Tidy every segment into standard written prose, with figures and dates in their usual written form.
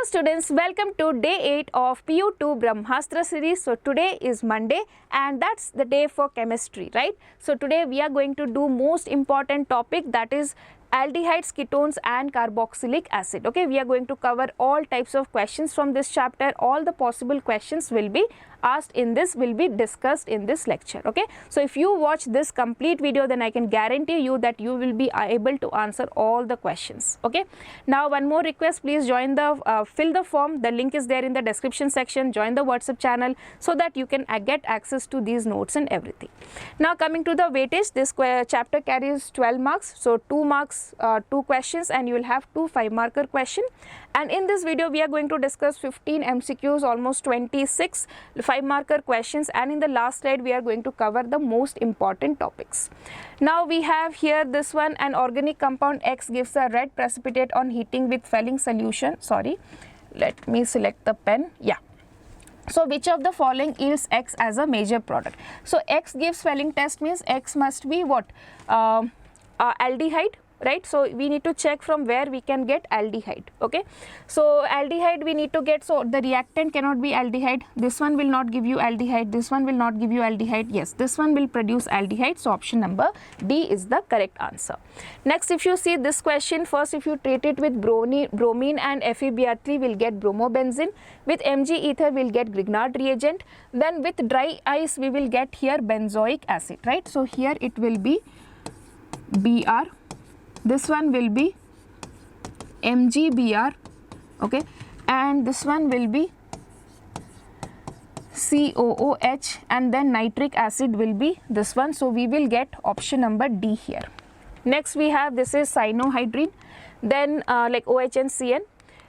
students, welcome to day 8 of PU2 Brahmastra series. So today is Monday and that's the day for chemistry, right? So today we are going to do most important topic, that is aldehydes, ketones and carboxylic acid. Okay, we are going to cover all types of questions from this chapter. All the possible questions will be asked in this, will be discussed in this lecture. Okay, so if you watch this complete video, then I can guarantee you that you will be able to answer all the questions. Okay, now one more request, please join the fill the form. The link is there in the description section. Join the WhatsApp channel so that you can get access to these notes and everything. Now coming to the weightage, this chapter carries 12 marks, so 2 marks, 2 questions, and you will have 2 5-marker question. And in this video we are going to discuss 15 MCQs, almost 26 5-marker questions, and in the last slide we are going to cover the most important topics. Now we have here this one: an organic compound X gives a red precipitate on heating with Fehling solution. Sorry, let me select the pen. Yeah. So which of the following yields X as a major product? So X gives Fehling test means X must be what? Aldehyde, right? So we need to check from where we can get aldehyde. Okay, so aldehyde we need to get, so the reactant cannot be aldehyde. This one will not give you aldehyde, this one will not give you aldehyde. Yes, this one will produce aldehyde, so option number D is the correct answer. Next, if you see this question, first if you treat it with bromine and FeBr3, we'll get bromobenzene. With Mg ether we'll get Grignard reagent. Then with dry ice we will get here benzoic acid, right? So here it will be Br, this one will be MgBr, okay, and this one will be COOH, and then nitric acid will be this one. So we will get option number D here. Next we have, this is cyanohydrine, then like OH and CN.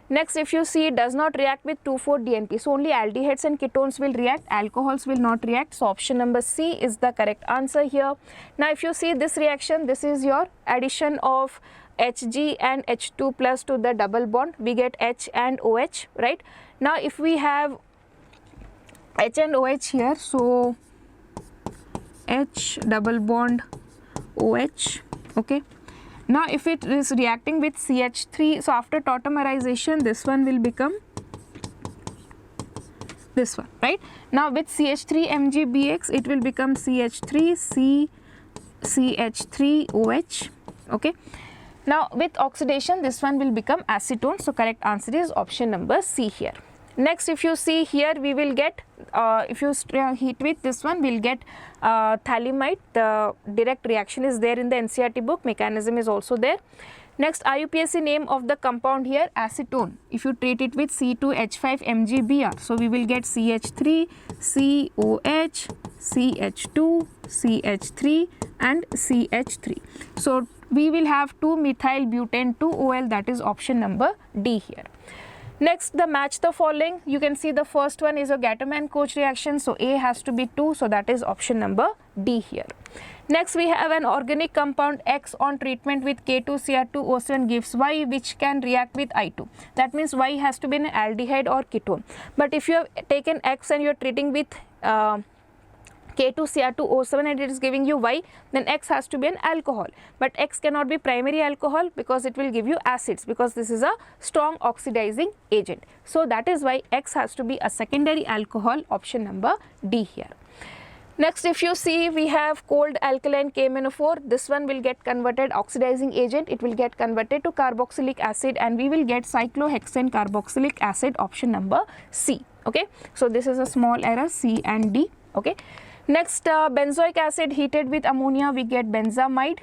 Next, if you see, it does not react with 2,4-DNP. So only aldehydes and ketones will react, alcohols will not react. So option number C is the correct answer here. Now if you see this reaction, this is your addition of Hg and H2 plus to the double bond, we get H and OH, right? Now if we have H and OH here, so H double bond OH, okay. Now if it is reacting with CH3, so after tautomerization this one will become this one, right? Now with CH3 MgBx it will become CH3 CH3OH, okay. Now with oxidation this one will become acetone, so correct answer is option number C here. Next, if you see here, we will get, if you heat with this one, we will get thalamide. The direct reaction is there in the NCERT book, mechanism is also there. Next, IUPAC name of the compound here, acetone. If you treat it with C2H5MgBr, so we will get CH3, COH, CH2, CH3 and CH3. So we will have 2-methyl butane 2-OL, that is option number D here. Next, the match the following. You can see the first one is a Gattermann-Koch reaction, so A has to be 2, so that is option number D here. Next, we have an organic compound X on treatment with K2Cr2O7 gives Y, which can react with I2. That means Y has to be an aldehyde or ketone. But if you have taken X and you are treating with K2Cr2O7 and it is giving you Y, then X has to be an alcohol. But X cannot be primary alcohol because it will give you acids, because this is a strong oxidizing agent. So that is why X has to be a secondary alcohol, option number D here. Next, if you see, we have cold alkaline KMnO4. This one will get converted oxidizing agent. It will get converted to carboxylic acid and we will get cyclohexane carboxylic acid, option number C. Okay, so this is a small error, C and D. Okay. Next, benzoic acid heated with ammonia, we get benzamide.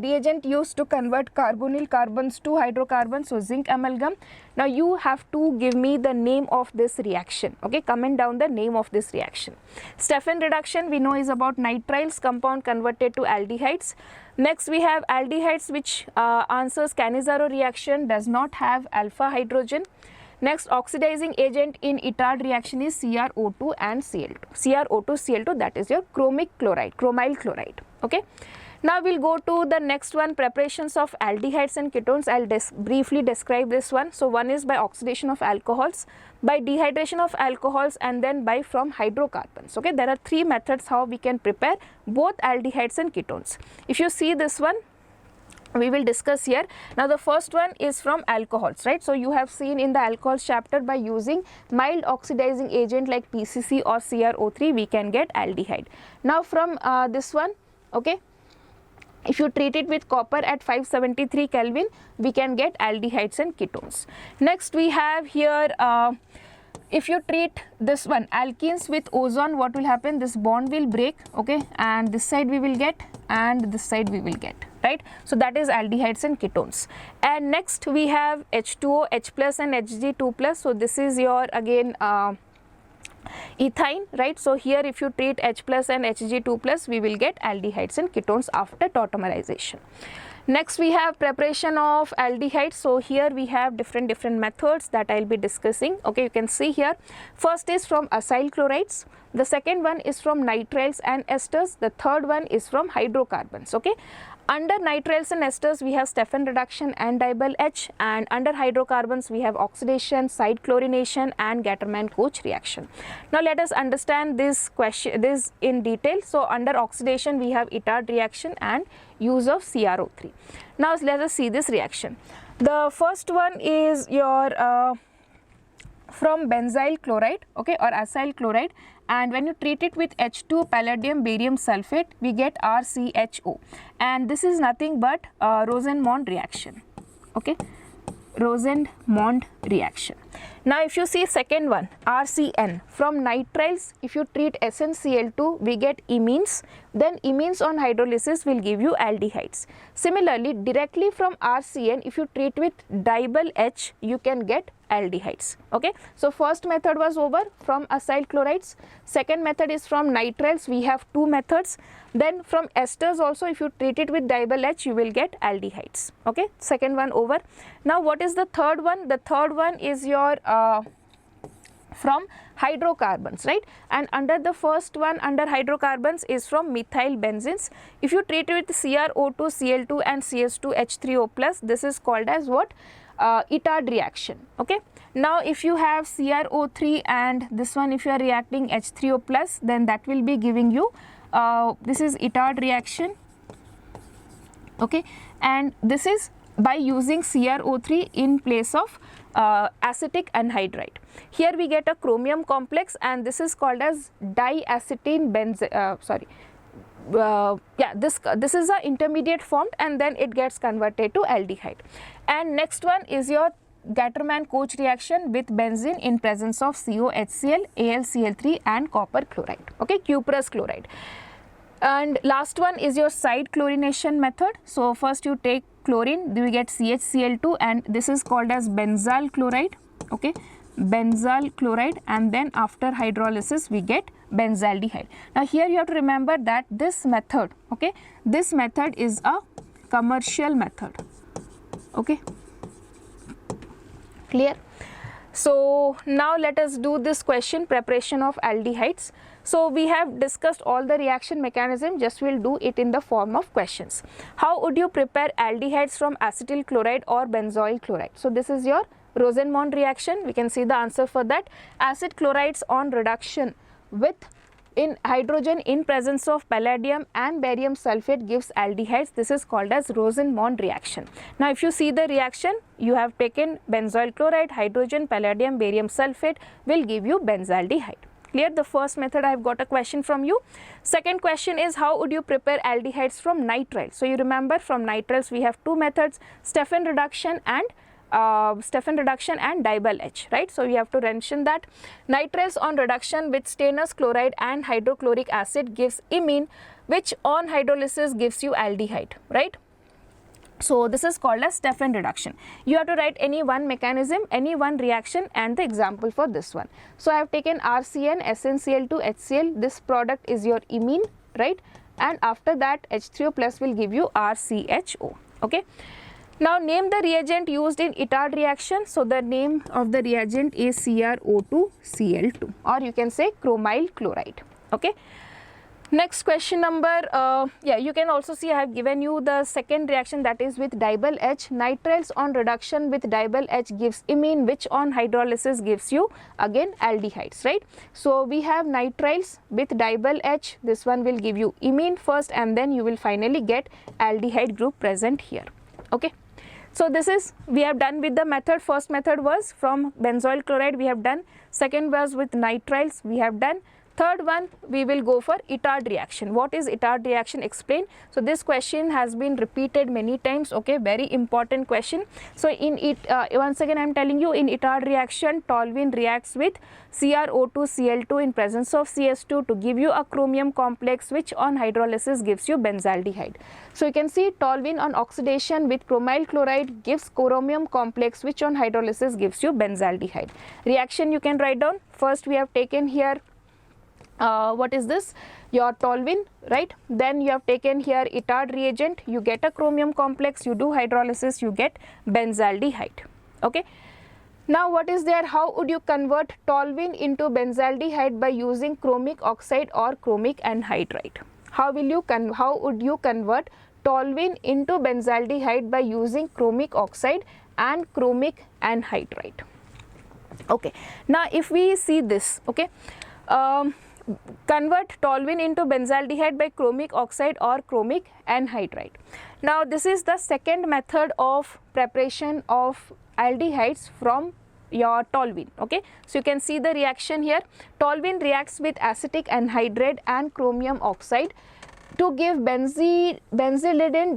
Reagent used to convert carbonyl carbons to hydrocarbons, so zinc amalgam. Now you have to give me the name of this reaction. Okay, comment down the name of this reaction. Stephan reduction we know is about nitriles compound converted to aldehydes. Next, we have aldehydes which answers Cannizzaro reaction, does not have alpha hydrogen. Next, oxidizing agent in Itard reaction is CrO2 and Cl2. CrO2, Cl2, that is your chromic chloride, chromyl chloride. Okay. Now we'll go to the next one, preparations of aldehydes and ketones. I'll briefly describe this one. So one is by oxidation of alcohols, by dehydration of alcohols, and then by from hydrocarbons. Okay, there are 3 methods how we can prepare both aldehydes and ketones. If you see this one, we will discuss here. Now the first one is from alcohols, right? So you have seen in the alcohols chapter, by using mild oxidizing agent like PCC or CrO3 we can get aldehyde. Now from this one, okay, if you treat it with copper at 573 Kelvin, we can get aldehydes and ketones. Next we have here, if you treat this one alkenes with ozone, what will happen? This bond will break, okay, and this side we will get and this side we will get, right? So that is aldehydes and ketones. And next we have H2O, H plus and Hg2 plus. So this is your again ethine, right? So here if you treat H plus and Hg2 plus, we will get aldehydes and ketones after tautomerization. Next we have preparation of aldehydes. So here we have different methods that I will be discussing. Okay, you can see here. First is from acyl chlorides. The second one is from nitriles and esters. The third one is from hydrocarbons. Okay. Under nitriles and esters we have Stephan reduction and dibyl H, and under hydrocarbons we have oxidation, side chlorination and Gattermann-Koch reaction. Now let us understand this in detail. So under oxidation we have Itard reaction and use of CrO3. Now let us see this reaction. The first one is your from benzyl chloride, okay, or acyl chloride, and when you treat it with H2 palladium barium sulfate, we get RCHO, and this is nothing but Rosenmond reaction, okay, Rosenmond reaction. Now if you see second one, RCN, from nitriles if you treat SnCl2 we get imines, then imines on hydrolysis will give you aldehydes. Similarly directly from RCN if you treat with dibyl H you can get aldehydes. Okay, so first method was over from acyl chlorides. Second method is from nitriles. We have two methods. Then from esters also, if you treat it with dibyl H you will get aldehydes. Okay, second one over. Now what is the third one? The third one is your from hydrocarbons, right? And under the first one, under hydrocarbons, is from methyl benzenes. If you treat it with CrO2, Cl2 and CS2H3O plus, this is called as what? Itard reaction. Okay. Now if you have CrO3 and this one, if you are reacting H3O plus, then that will be giving you this is Itard reaction. Okay, and this is by using CrO3 in place of acetic anhydride. Here we get a chromium complex, and this is called as diacetine this is a intermediate formed, and then it gets converted to aldehyde. And next one is your Gattermann-Koch reaction with benzene in presence of COHCl, AlCl3 and copper chloride, okay, cuprous chloride. And last one is your side chlorination method. So first you take chlorine, we get CHCl2, and this is called as benzyl chloride, okay, benzyl chloride, and then after hydrolysis we get benzaldehyde. Now here you have to remember that this method, okay, this method is a commercial method, okay, clear? So now let us do this question, preparation of aldehydes. So we have discussed all the reaction mechanism, just we will do it in the form of questions. How would you prepare aldehydes from acetyl chloride or benzoyl chloride? So this is your Rosenmond reaction. We can see the answer for that. Acid chlorides on reduction with in hydrogen in presence of palladium and barium sulfate gives aldehydes. This is called as Rosenmond reaction. Now if you see the reaction, you have taken benzoyl chloride, hydrogen, palladium, barium sulfate will give you benzaldehyde. Clear? The first method I have got a question from you. Second question is how would you prepare aldehydes from nitriles? So you remember from nitriles we have two methods, Stephan reduction and dibyl H, right? So we have to mention that nitriles on reduction with stannous chloride and hydrochloric acid gives imine, which on hydrolysis gives you aldehyde, right? So this is called as Stephan reduction. You have to write any one mechanism, any one reaction and the example for this one. So I have taken RCN, SnCl2, HCl, this product is your imine, right? And after that H3O plus will give you RCHO, okay? Now name the reagent used in Itard reaction. So the name of the reagent is CrO2Cl2, or you can say chromyl chloride, okay? Next question number, you can also see I have given you the second reaction, that is with dibyl H. Nitriles on reduction with dibyl H gives imine, which on hydrolysis gives you again aldehydes, right? So we have nitriles with dibyl H, this one will give you imine first and then you will finally get aldehyde group present here. Okay. So this is, we have done with the method. First method was from benzoyl chloride, we have done. Second was with nitriles, we have done. Third one, we will go for Itard reaction. What is Itard reaction? Explain. So this question has been repeated many times. Okay, very important question. So in it, once again I am telling you, in Itard reaction, toluene reacts with CrO2Cl2 in presence of CS2 to give you a chromium complex, which on hydrolysis gives you benzaldehyde. So you can see toluene on oxidation with bromyl chloride gives chromium complex, which on hydrolysis gives you benzaldehyde. Reaction you can write down. First we have taken here what is this, your toluene, right? Then you have taken here Itard reagent, you get a chromium complex, you do hydrolysis, you get benzaldehyde. Okay. Now what is there? How would you convert toluene into benzaldehyde? By using chromic oxide or chromic anhydride. How would you convert toluene into benzaldehyde? By using chromic oxide and chromic anhydride. Okay. Now if we see this, okay, convert toluene into benzaldehyde by chromic oxide or chromic anhydride. Now this is the second method of preparation of aldehydes from your toluene. Okay, so you can see the reaction here. Toluene reacts with acetic anhydride and chromium oxide to give benzylidene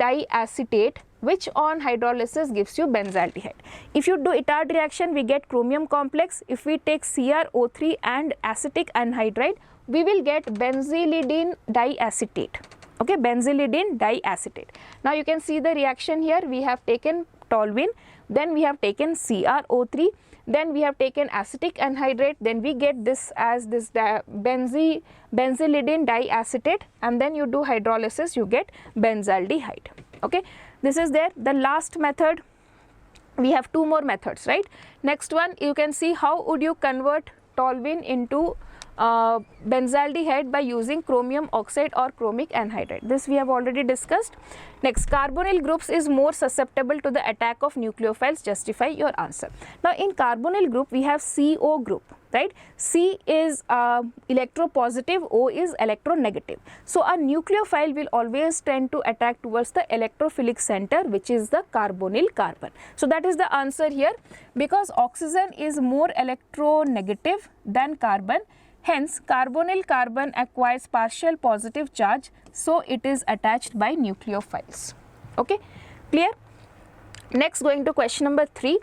diacetate, which on hydrolysis gives you benzaldehyde. If you do Itard reaction, we get chromium complex. If we take CrO3 and acetic anhydride, we will get benzylidene diacetate. Okay, benzylidene diacetate. Now you can see the reaction here. We have taken toluene, then we have taken CrO3, then we have taken acetic anhydride, then we get this as this benzylidene diacetate, and then you do hydrolysis, you get benzaldehyde. Okay, this is there. The last method, we have two more methods, right? Next one, you can see how would you convert toluene into benzaldehyde by using chromium oxide or chromic anhydride. This we have already discussed. Next, carbonyl groups is more susceptible to the attack of nucleophiles. Justify your answer. Now in carbonyl group we have CO group, right? C is electropositive, O is electronegative. So a nucleophile will always tend to attack towards the electrophilic center, which is the carbonyl carbon. So that is the answer here, because oxygen is more electronegative than carbon. Hence, carbonyl carbon acquires partial positive charge, so it is attached by nucleophiles. Okay, clear? Next, going to question number 3.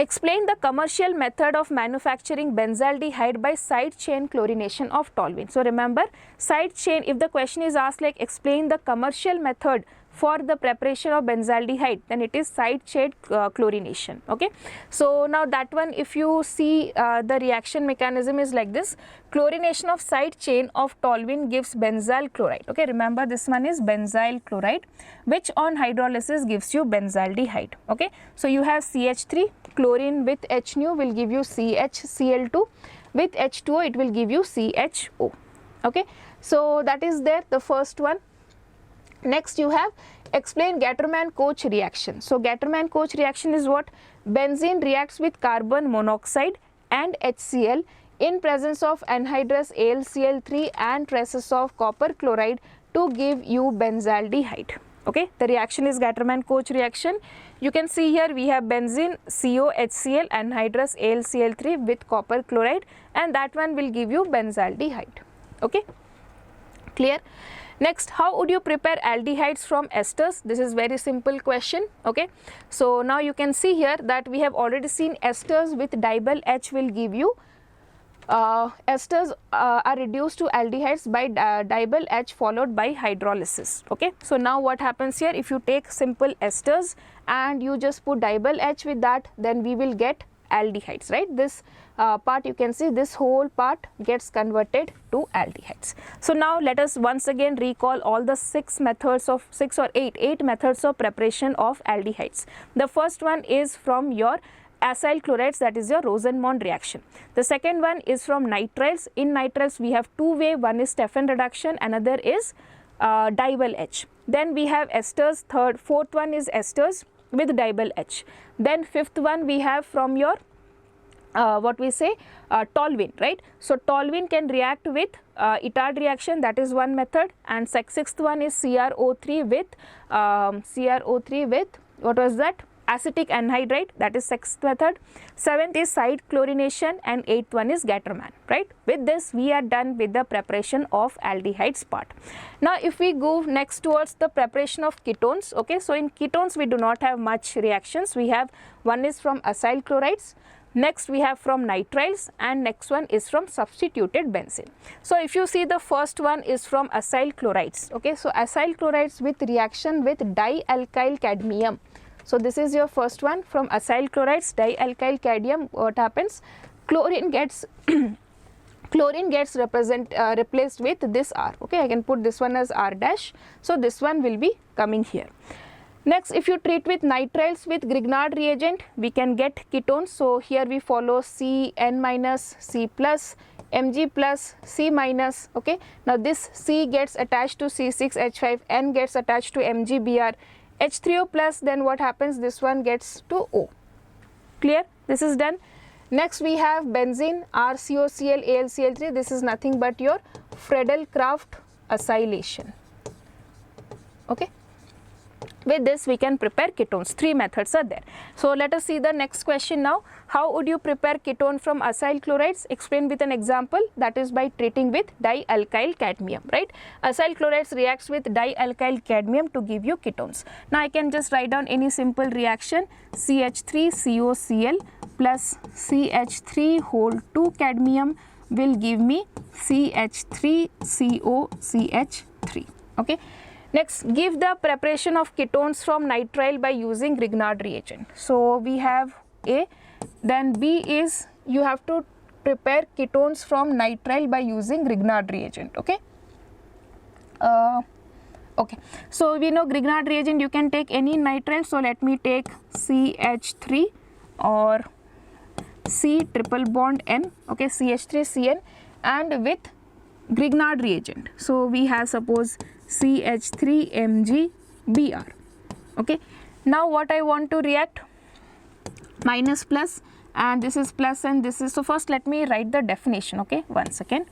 Explain the commercial method of manufacturing benzaldehyde by side chain chlorination of toluene. So remember, side chain, if the question is asked like explain the commercial method for the preparation of benzaldehyde, then it is side chain chlorination. Okay, so now that one, if you see the reaction mechanism is like this. Chlorination of side chain of toluene gives benzyl chloride. Okay, remember this one is benzyl chloride, which on hydrolysis gives you benzaldehyde. Okay, so you have CH3, chlorine with H nu will give you CHCl2, with H2O it will give you CHO. Okay, so that is there, the first one. Next you have explain Gattermann-Koch reaction. So Gattermann-Koch reaction is what? Benzene reacts with carbon monoxide and HCl in presence of anhydrous AlCl3 and traces of copper chloride to give you benzaldehyde. Okay, the reaction is Gattermann-Koch reaction. You can see here we have benzene, CO, HCl, anhydrous AlCl3 with copper chloride, and that one will give you benzaldehyde. Okay, clear? Next, how would you prepare aldehydes from esters? This is very simple question. Okay, so now you can see here that we have already seen esters with dibyl H will give you esters are reduced to aldehydes by dibyl H followed by hydrolysis. Okay, so now what happens here, if you take simple esters and you just put dibyl H with that, then we will get aldehydes, right? This part you can see, this whole part gets converted to aldehydes. So now let us once again recall all the 6 methods of 6 or 8 methods of preparation of aldehydes. The first one is from your acyl chlorides, that is your Rosenmond reaction. The second one is from nitriles. In nitriles we have two way, one is Stephan reduction, another is dibyl H. Then we have esters, fourth one is esters with dibyl H. Then fifth one we have from your what we say toluene, right? So toluene can react with Itard reaction, that is one method, and sixth one is CrO3 with what was that? Acetic anhydride, that is 6th method. 7th is side chlorination, and 8th one is Gattermann, right? With this we are done with the preparation of aldehydes part. Now if we go next towards the preparation of ketones, okay, so in ketones we do not have much reactions. We have one is from acyl chlorides, next we have from nitriles, and next one is from substituted benzene. So if you see, the first one is from acyl chlorides, okay, so acyl chlorides with reaction with dialkyl cadmium. So this is your first one from acyl chlorides, dialkyl cadmium. What happens? Chlorine gets replaced with this R. Okay, I can put this one as R dash. So this one will be coming here. Next, if you treat with nitriles with Grignard reagent, we can get ketones. So here we follow Cn minus, C plus, Mg plus, C minus. Okay, now this C gets attached to C6H5, N gets attached to MgBr. H3O plus, then what happens? This one gets to O. Clear? This is done. Next we have benzene, RCOCl, AlCl3. This is nothing but your Friedel-Crafts acylation. Okay. With this we can prepare ketones. 3 methods are there. So let us see the next question now. How would you prepare ketone from acyl chlorides? Explain with an example, that is by treating with dialkyl cadmium, right? Acyl chlorides reacts with dialkyl cadmium to give you ketones. Now I can just write down any simple reaction, CH3COCl plus CH3 whole 2 cadmium will give me CH3COCH3. Okay. Next, give the preparation of ketones from nitrile by using Grignard reagent. So we have A. Then B is you have to prepare ketones from nitrile by using Grignard reagent. Okay. Okay. So we know Grignard reagent, you can take any nitrile. So let me take CH3 or C triple bond N. Okay, CH3CN, and with Grignard reagent. So we have suppose CH3MgBr. Okay. Now what I want to react, minus plus, and this is plus and this is, so first let me write the definition. Okay, 1 second.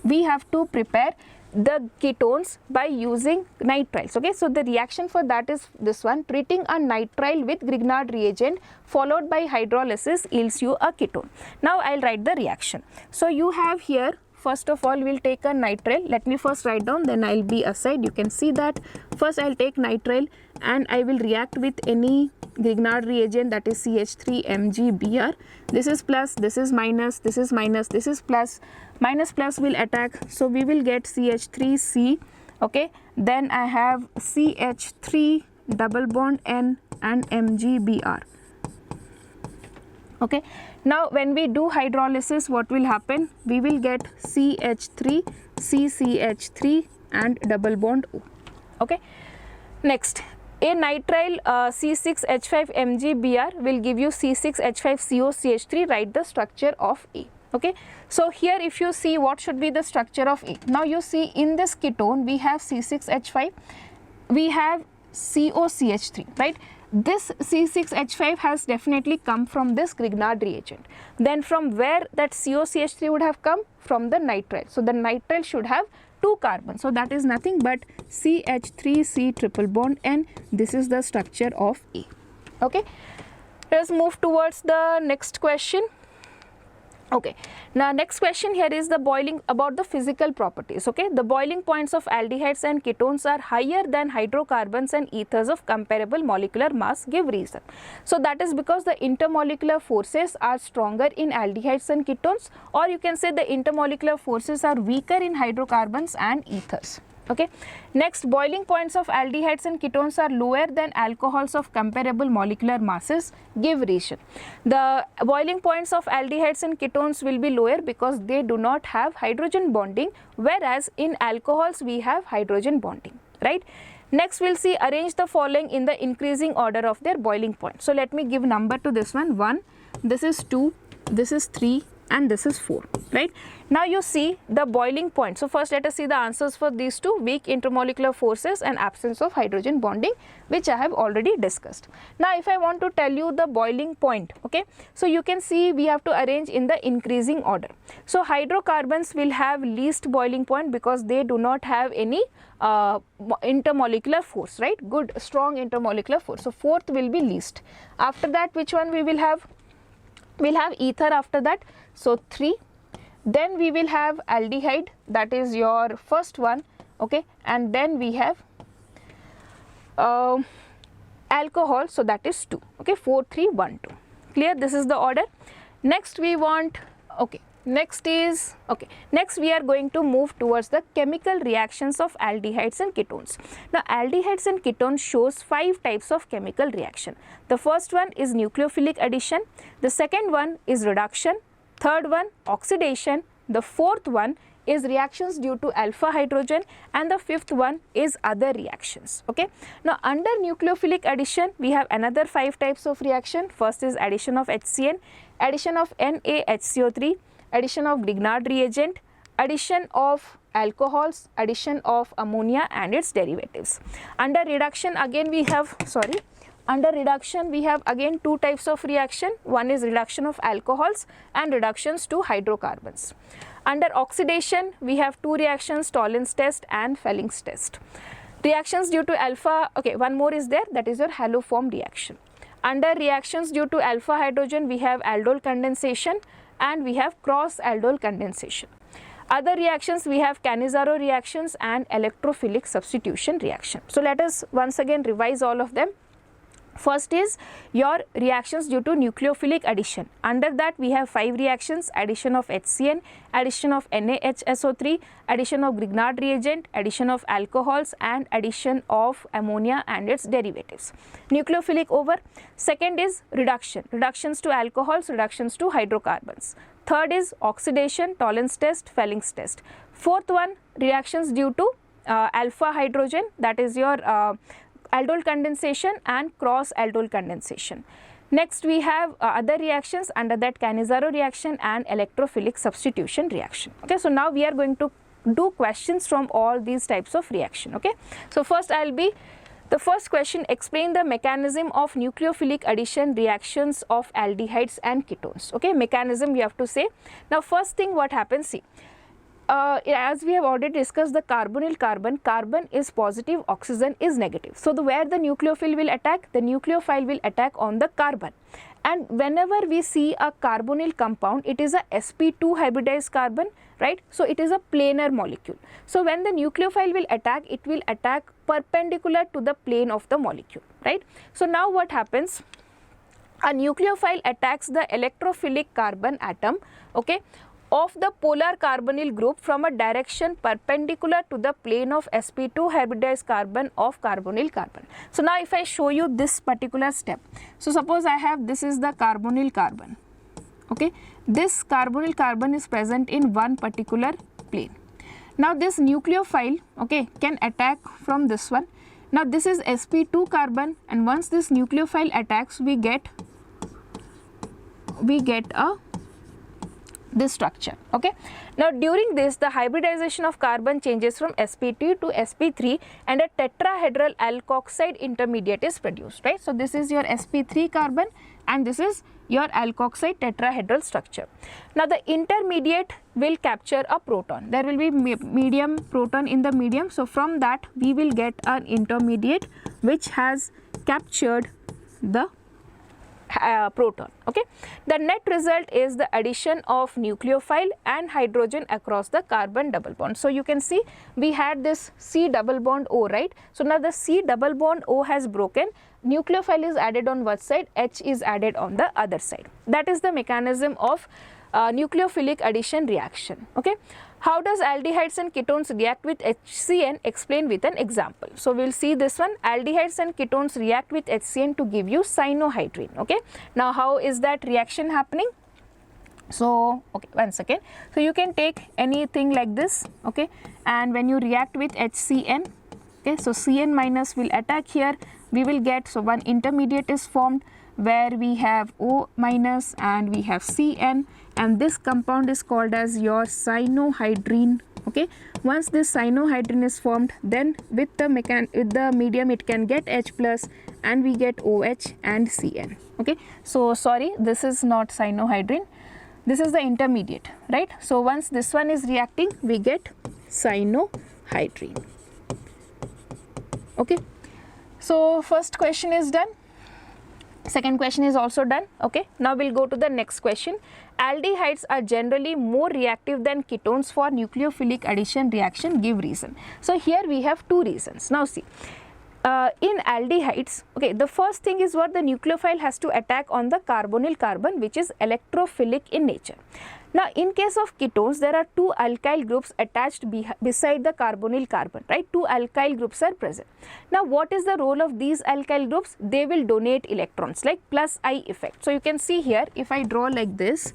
We have to prepare the ketones by using nitriles. Okay, so the reaction for that is this one, treating a nitrile with Grignard reagent followed by hydrolysis yields you a ketone. Now I'll write the reaction. So you have here, first of all we'll take a nitrile. Let me first write down, then I'll be aside. You can see that first I'll take nitrile and I will react with any Grignard reagent, that is CH3MgBr. This is plus, this is minus, this is minus, this is plus. Minus plus will attack, so we will get CH3C. Okay, then I have CH3 double bond N and MgBr. Okay, now when we do hydrolysis, what will happen? We will get CH3, CCH3 and double bond O. Okay, next, a nitrile C6H5 MgBr will give you C6H5COCH3. Write the structure of A. Okay, so here if you see, what should be the structure of A? Now you see, in this ketone we have C6H5, we have COCH3, right? This C6H5 has definitely come from this Grignard reagent. Then from where that COCH3 would have come? From the nitrile. So the nitrile should have 2 carbons. So that is nothing but CH3C triple bond N. This is the structure of A. Okay, let us move towards the next question. Okay, now next question here is the boiling, about the physical properties. Okay, the boiling points of aldehydes and ketones are higher than hydrocarbons and ethers of comparable molecular mass. Give reason. So that is because the intermolecular forces are stronger in aldehydes and ketones, or you can say the intermolecular forces are weaker in hydrocarbons and ethers. Okay. Next, boiling points of aldehydes and ketones are lower than alcohols of comparable molecular masses. Give reason. The boiling points of aldehydes and ketones will be lower because they do not have hydrogen bonding, whereas in alcohols we have hydrogen bonding, right? Next, we'll see, arrange the following in the increasing order of their boiling point. So let me give number to this one. 1, this is 2, this is 3, and this is 4, right? Now you see the boiling point. So first let us see the answers for these two: weak intermolecular forces and absence of hydrogen bonding, which I have already discussed. Now if I want to tell you the boiling point, okay, so you can see we have to arrange in the increasing order. So hydrocarbons will have least boiling point because they do not have any intermolecular force, right? Good strong intermolecular force. So fourth will be least. After that, which one we will have? We'll have ether after that, so 3. Then we will have aldehyde, that is your first one, okay, and then we have alcohol, so that is 2, okay, 4, 3, 1, 2. Clear? This is the order. Next we want, okay, next we are going to move towards the chemical reactions of aldehydes and ketones. Now aldehydes and ketones shows 5 types of chemical reaction. The first one is nucleophilic addition, the second one is reduction, third one oxidation, the fourth one is reactions due to alpha hydrogen, and the fifth one is other reactions, okay. Now under nucleophilic addition we have another 5 types of reaction. First is addition of HCN, addition of NaHCO3, addition of Grignard reagent, addition of alcohols, addition of ammonia and its derivatives. Under reduction again we have, under reduction we have again 2 types of reaction. One is reduction of alcohols and reductions to hydrocarbons. Under oxidation we have 2 reactions, Tollens test and Felling's test. Reactions due to alpha, okay, one more is there, that is your haloform reaction. Under reactions due to alpha hydrogen we have aldol condensation and we have cross aldol condensation. Other reactions we have Cannizzaro reactions and electrophilic substitution reaction. So let us once again revise all of them. First is your reactions due to nucleophilic addition. Under that we have 5 reactions: addition of HCN, addition of NaHSO3, addition of Grignard reagent, addition of alcohols and addition of ammonia and its derivatives. Nucleophilic over. Second is reduction, reductions to alcohols, reductions to hydrocarbons. Third is oxidation, Tollens test, Felling's test. Fourth one, reactions due to alpha hydrogen, that is your aldol condensation and cross aldol condensation. Next we have other reactions, under that Cannizzaro reaction and electrophilic substitution reaction. Okay, so now we are going to do questions from all these types of reaction. Okay, so first the first question, explain the mechanism of nucleophilic addition reactions of aldehydes and ketones. Okay, mechanism we have to say. Now first thing what happens, see, as we have already discussed, the carbonyl carbon is positive, oxygen is negative. So where the nucleophile will attack? The nucleophile will attack on the carbon. And whenever we see a carbonyl compound, it is a sp2 hybridized carbon, right? So it is a planar molecule. So when the nucleophile will attack, it will attack perpendicular to the plane of the molecule, right? So now what happens? A nucleophile attacks the electrophilic carbon atom, okay, of the polar carbonyl group from a direction perpendicular to the plane of sp2 hybridized carbon of carbonyl carbon. So now if I show you this particular step, so suppose I have, this is the carbonyl carbon, okay, this carbonyl carbon is present in one particular plane. Now this nucleophile, okay, can attack from this one. Now this is sp2 carbon, and once this nucleophile attacks, we get this structure. Okay, now during this the hybridization of carbon changes from sp2 to sp3 and a tetrahedral alkoxide intermediate is produced, right? So this is your sp3 carbon and this is your alkoxide tetrahedral structure. Now the intermediate will capture a proton, there will be medium proton in the medium, so from that we will get an intermediate which has captured the proton. Okay, the net result is the addition of nucleophile and hydrogen across the carbon double bond. So you can see we had this C double bond O, right? So now the C double bond O has broken, nucleophile is added on one side, H is added on the other side. That is the mechanism of nucleophilic addition reaction. Okay, how does aldehydes and ketones react with HCN? Explain with an example. So we will see this one. Aldehydes and ketones react with HCN to give you cyanohydrine. Okay, now how is that reaction happening? So okay, one second. So you can take anything like this, okay, and when you react with HCN, okay, so Cn minus will attack here, we will get, so one intermediate is formed, where we have O minus and we have Cn, and this compound is called as your cyanohydrine. Okay, once this cyanohydrine is formed, then with the medium it can get H plus and we get OH and Cn. Okay, so sorry, this is not cyanohydrine, this is the intermediate, right? So once this one is reacting, we get cyanohydrine. Okay, so first question is done. Second question is also done. Okay, now we'll go to the next question. Aldehydes are generally more reactive than ketones for nucleophilic addition reaction. Give reason. So here we have two reasons. Now see, in aldehydes, okay, the first thing is what the nucleophile has to attack on the carbonyl carbon, which is electrophilic in nature. Now in case of ketones, there are two alkyl groups attached beside the carbonyl carbon, right? Two alkyl groups are present. Now what is the role of these alkyl groups? They will donate electrons, like plus I effect. So you can see here, if I draw like this,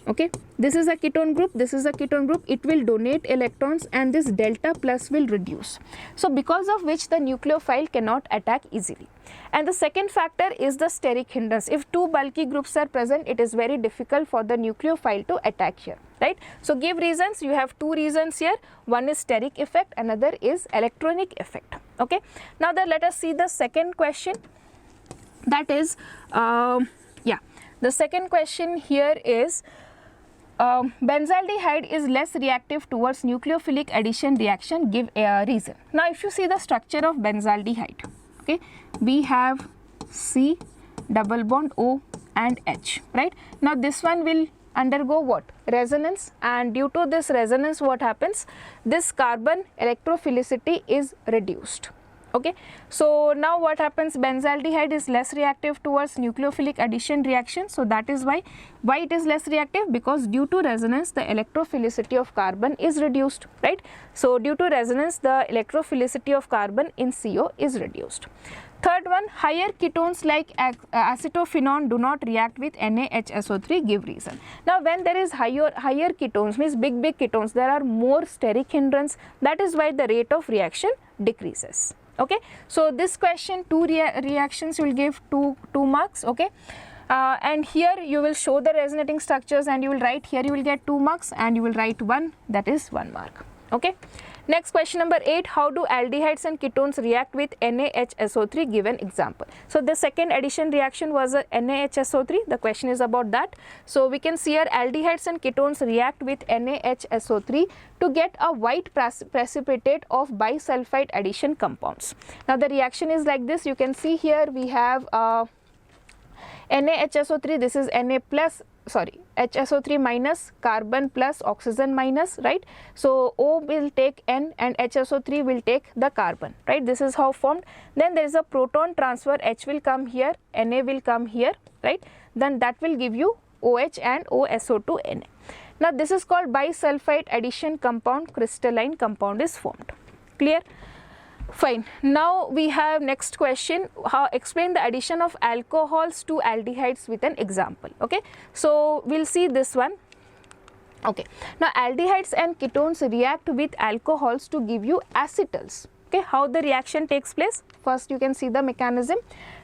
okay, this is a ketone group, this is a ketone group, it will donate electrons and this delta plus will reduce. So because of which the nucleophile cannot attack easily. And the second factor is the steric hindrance. If two bulky groups are present, it is very difficult for the nucleophile to attack here, right? So give reasons. You have two reasons here. One is steric effect, another is electronic effect. Okay, now let us see the second question. That is, the second question here is, benzaldehyde is less reactive towards nucleophilic addition reaction. Give a reason. Now if you see the structure of benzaldehyde, okay, we have C double bond O and H, right? Now this one will undergo what? Resonance, and due to this resonance what happens? This carbon electrophilicity is reduced. Okay, so now what happens? Benzaldehyde is less reactive towards nucleophilic addition reaction. So that is why it is less reactive, because due to resonance the electrophilicity of carbon is reduced, right? So due to resonance the electrophilicity of carbon in CO is reduced. Third one, higher ketones like acetophenone do not react with NaHSO3. Give reason. Now when there is higher ketones, means big ketones, there are more steric hindrance. That is why the rate of reaction decreases. Okay, so this question, two reactions will give two marks. Okay, and here you will show the resonating structures and you will write, here you will get 2 marks and you will write 1, that is 1 mark. Okay, next question number 8, how do aldehydes and ketones react with NaHSO3? Give an example. So the second addition reaction was a NaHSO3. The question is about that. So we can see here aldehydes and ketones react with NaHSO3 to get a white precipitate of bisulfite addition compounds. Now the reaction is like this. You can see here we have NaHSO3, this is HSO3 minus, carbon plus, oxygen minus, right? So O will take N and HSO3 will take the carbon, right? This is how formed. Then there is a proton transfer, H will come here, Na will come here, right? Then that will give you OH and OSO2 Na. Now this is called bisulfite addition compound, crystalline compound is formed. Clear? Fine. Now we have next question, how explain the addition of alcohols to aldehydes with an example. Okay, so we'll see this one. Okay, now aldehydes and ketones react with alcohols to give you acetals. Okay, how the reaction takes place? First you can see the mechanism.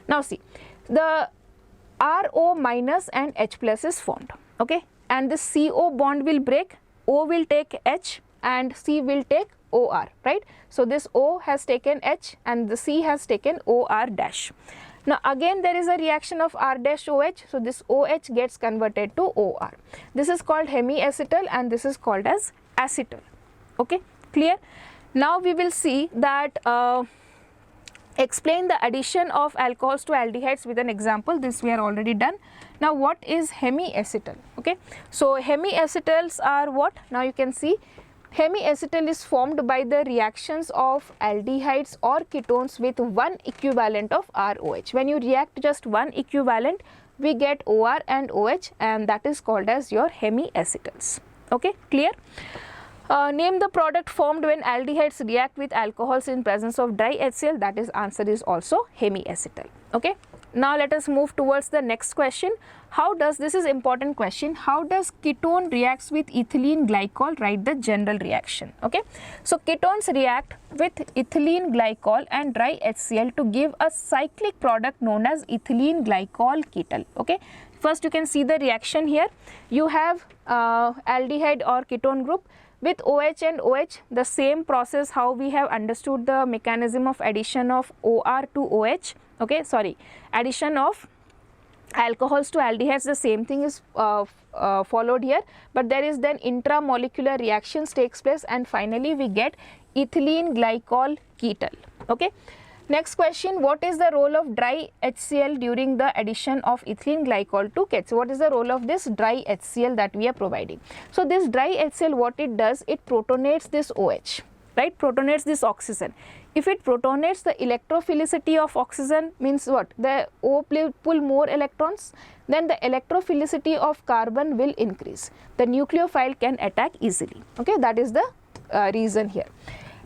Now see, the RO minus and H plus is formed. Okay, and the CO bond will break, O will take H and C will take OR, right? So this O has taken H and the C has taken OR dash. Now again there is a reaction of R dash OH, so this OH gets converted to OR. This is called hemiacetal and this is called as acetal. Okay, clear? Now we will see that explain the addition of alcohols to aldehydes with an example. This we are already done. Now what is hemiacetal? Okay, so hemiacetals are what? Now you can see hemiacetal is formed by the reactions of aldehydes or ketones with one equivalent of ROH. When you react just one equivalent, we get OR and OH, and that is called as your hemiacetals. Okay, clear? Name the product formed when aldehydes react with alcohols in presence of dihcl. That is answer is also hemiacetal. Okay. Now let us move towards the next question. How does, this is important question, how does ketone reacts with ethylene glycol? Write the general reaction. Okay, so ketones react with ethylene glycol and dry HCl to give a cyclic product known as ethylene glycol ketal. Okay, first you can see the reaction here. You have aldehyde or ketone group with OH and OH, the same process how we have understood the mechanism of addition of OR to OH. Okay, sorry, addition of alcohols to aldehydes, the same thing is followed here, but there is then intramolecular reactions takes place and finally we get ethylene glycol ketal. Okay, next question, what is the role of dry HCl during the addition of ethylene glycol to kets? What is the role of this dry HCl that we are providing? So this dry HCl, what it does, it protonates this OH, right, protonates this oxygen. If it protonates, the electrophilicity of oxygen means what? The O pull more electrons, then the electrophilicity of carbon will increase. The nucleophile can attack easily. Okay, that is the reason here.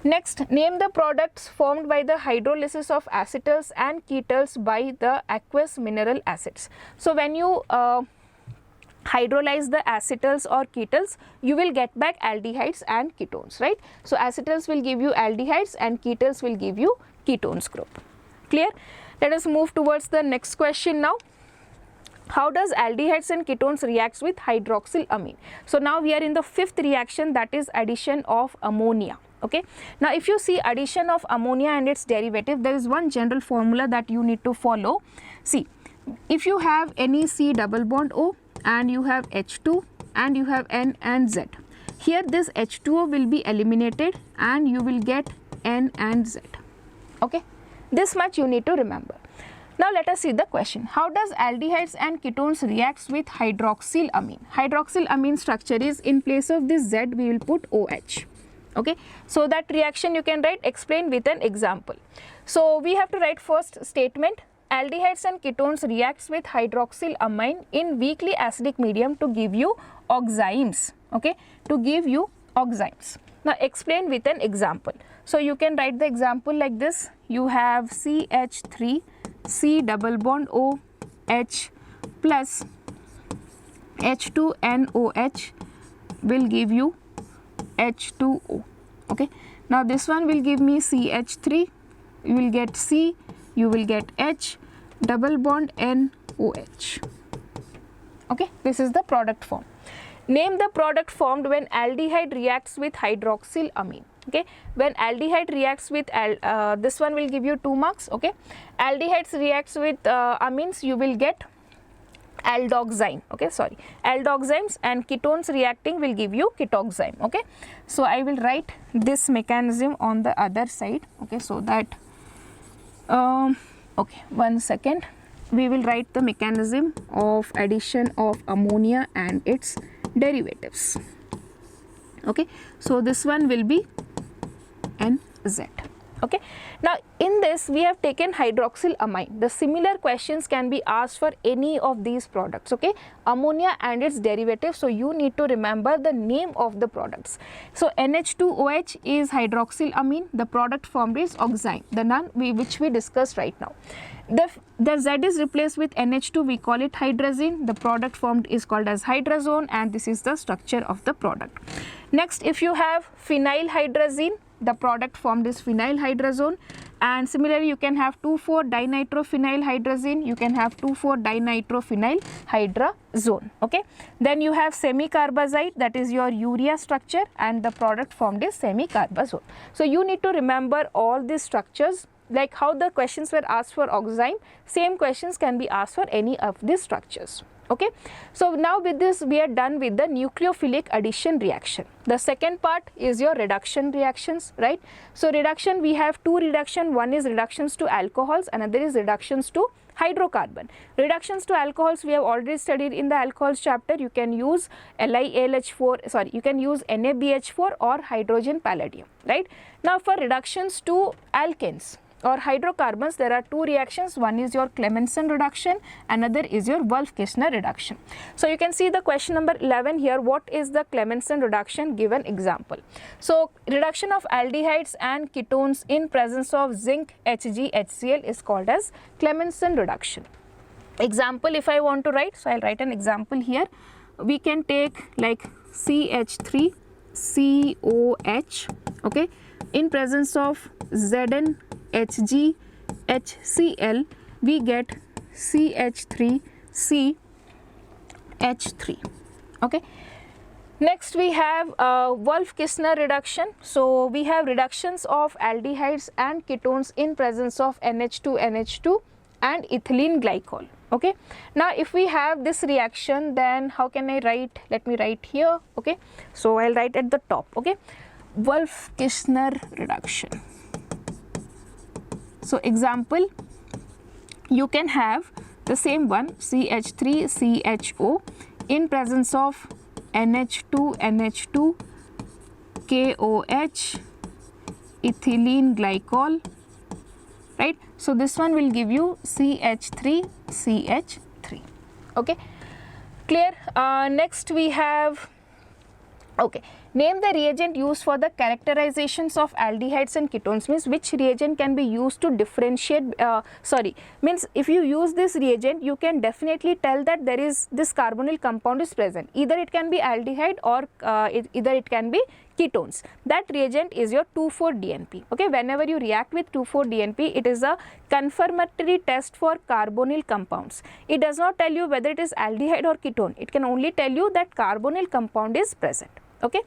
Next, name the products formed by the hydrolysis of acetals and ketals by the aqueous mineral acids. So when you hydrolyze the acetals or ketals, you will get back aldehydes and ketones, right? So acetals will give you aldehydes and ketals will give you ketones group. Clear? Let us move towards the next question now. How does aldehydes and ketones reacts with hydroxylamine? So now we are in the fifth reaction, that is addition of ammonia. Okay, now if you see addition of ammonia and its derivative, there is one general formula that you need to follow. See, if you have NEC double bond O and you have H2 and you have N and Z, here this H2O will be eliminated and you will get N and Z. Okay, this much you need to remember. Now let us see the question. How does aldehydes and ketones reacts with hydroxylamine? Hydroxylamine structure is, in place of this Z we will put OH. Okay, so that reaction you can write, explain with an example. So we have to write first statement. Aldehydes and ketones reacts with hydroxylamine in weakly acidic medium to give you oximes. Okay, to give you oximes. Now explain with an example. So you can write the example like this. You have CH3 C double bond O H plus H2NOH will give you H2O. Okay, now this one will give me CH3, you will get C, you will get H, double bond NOH. Okay, this is the product form. Name the product formed when aldehyde reacts with hydroxylamine. Okay, when aldehyde reacts with this one will give you 2 marks. Okay, aldehydes reacts with amines, you will get aldoxime. Okay, sorry, aldoximes, and ketones reacting will give you ketoxime. Okay, so I will write this mechanism on the other side. Okay, so that okay, 1 second, we will write the mechanism of addition of ammonia and its derivatives. Okay, so this one will be NZ. Okay, now in this we have taken hydroxylamine. The similar questions can be asked for any of these products. Okay, ammonia and its derivatives, so you need to remember the name of the products. So NH2OH is hydroxylamine, the product formed is oxime, the none which we discussed right now. The Z is replaced with NH2, we call it hydrazine, the product formed is called as hydrazone, and this is the structure of the product. Next, if you have phenylhydrazine, the product formed is phenylhydrazone, and similarly you can have 2,4-dinitrophenylhydrazine, you can have 2,4-dinitrophenylhydrazone. Okay, then you have semicarbazide, that is your urea structure, and the product formed is semicarbazole. So you need to remember all these structures, like how the questions were asked for oxime, same questions can be asked for any of these structures. Okay, so now with this we are done with the nucleophilic addition reaction. The second part is your reduction reactions, right? So reduction, we have 2 reduction, one is reductions to alcohols, another is reductions to hydrocarbon. Reductions to alcohols we have already studied in the alcohols chapter. You can use LiAlH4, sorry, you can use NaBH4 or hydrogen palladium, right? Now for reductions to alkanes or hydrocarbons, there are 2 reactions. One is your Clemmensen reduction, another is your Wolff-Kishner reduction. So you can see the question number 11 here. What is the Clemmensen reduction? Give an example. So reduction of aldehydes and ketones in presence of zinc HgHCl is called as Clemmensen reduction. example if I want to write, so I'll write an example here. We can take like CH3 COH, okay, in presence of Zn Hg HCl we get CH3 CH3, okay. Next we have Wolff-Kishner reduction. So we have reductions of aldehydes and ketones in presence of NH2 and ethylene glycol, okay. Now if we have this reaction, then how can I write? Let me write here, okay. So I'll write at the top, okay, Wolff-Kishner reduction. So example, you can have the same one, CH3CHO in presence of NH2 KOH ethylene glycol, right. So this one will give you CH3CH3, okay, clear. Next we have, okay, name the reagent used for the characterizations of aldehydes and ketones, means which reagent can be used to differentiate, means if you use this reagent you can definitely tell that there is this carbonyl compound is present, either it can be aldehyde or either it can be ketones. That reagent is your 2,4-DNP, okay. Whenever you react with 2,4-DNP, it is a confirmatory test for carbonyl compounds. It does not tell you whether it is aldehyde or ketone, it can only tell you that carbonyl compound is present, okay.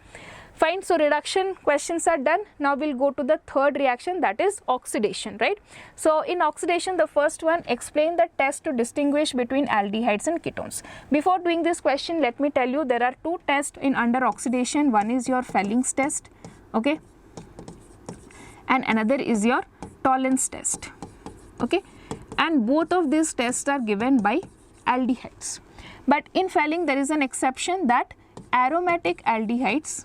Fine. So reduction questions are done. Now we'll go to the third reaction, that is oxidation, right. So in oxidation, the first one, explain the test to distinguish between aldehydes and ketones. Before doing this question, let me tell you there are two tests in under oxidation. One is your Felling's test, okay, and another is your tolerance test, okay, and both of these tests are given by aldehydes. But in Felling there is an exception, that aromatic aldehydes,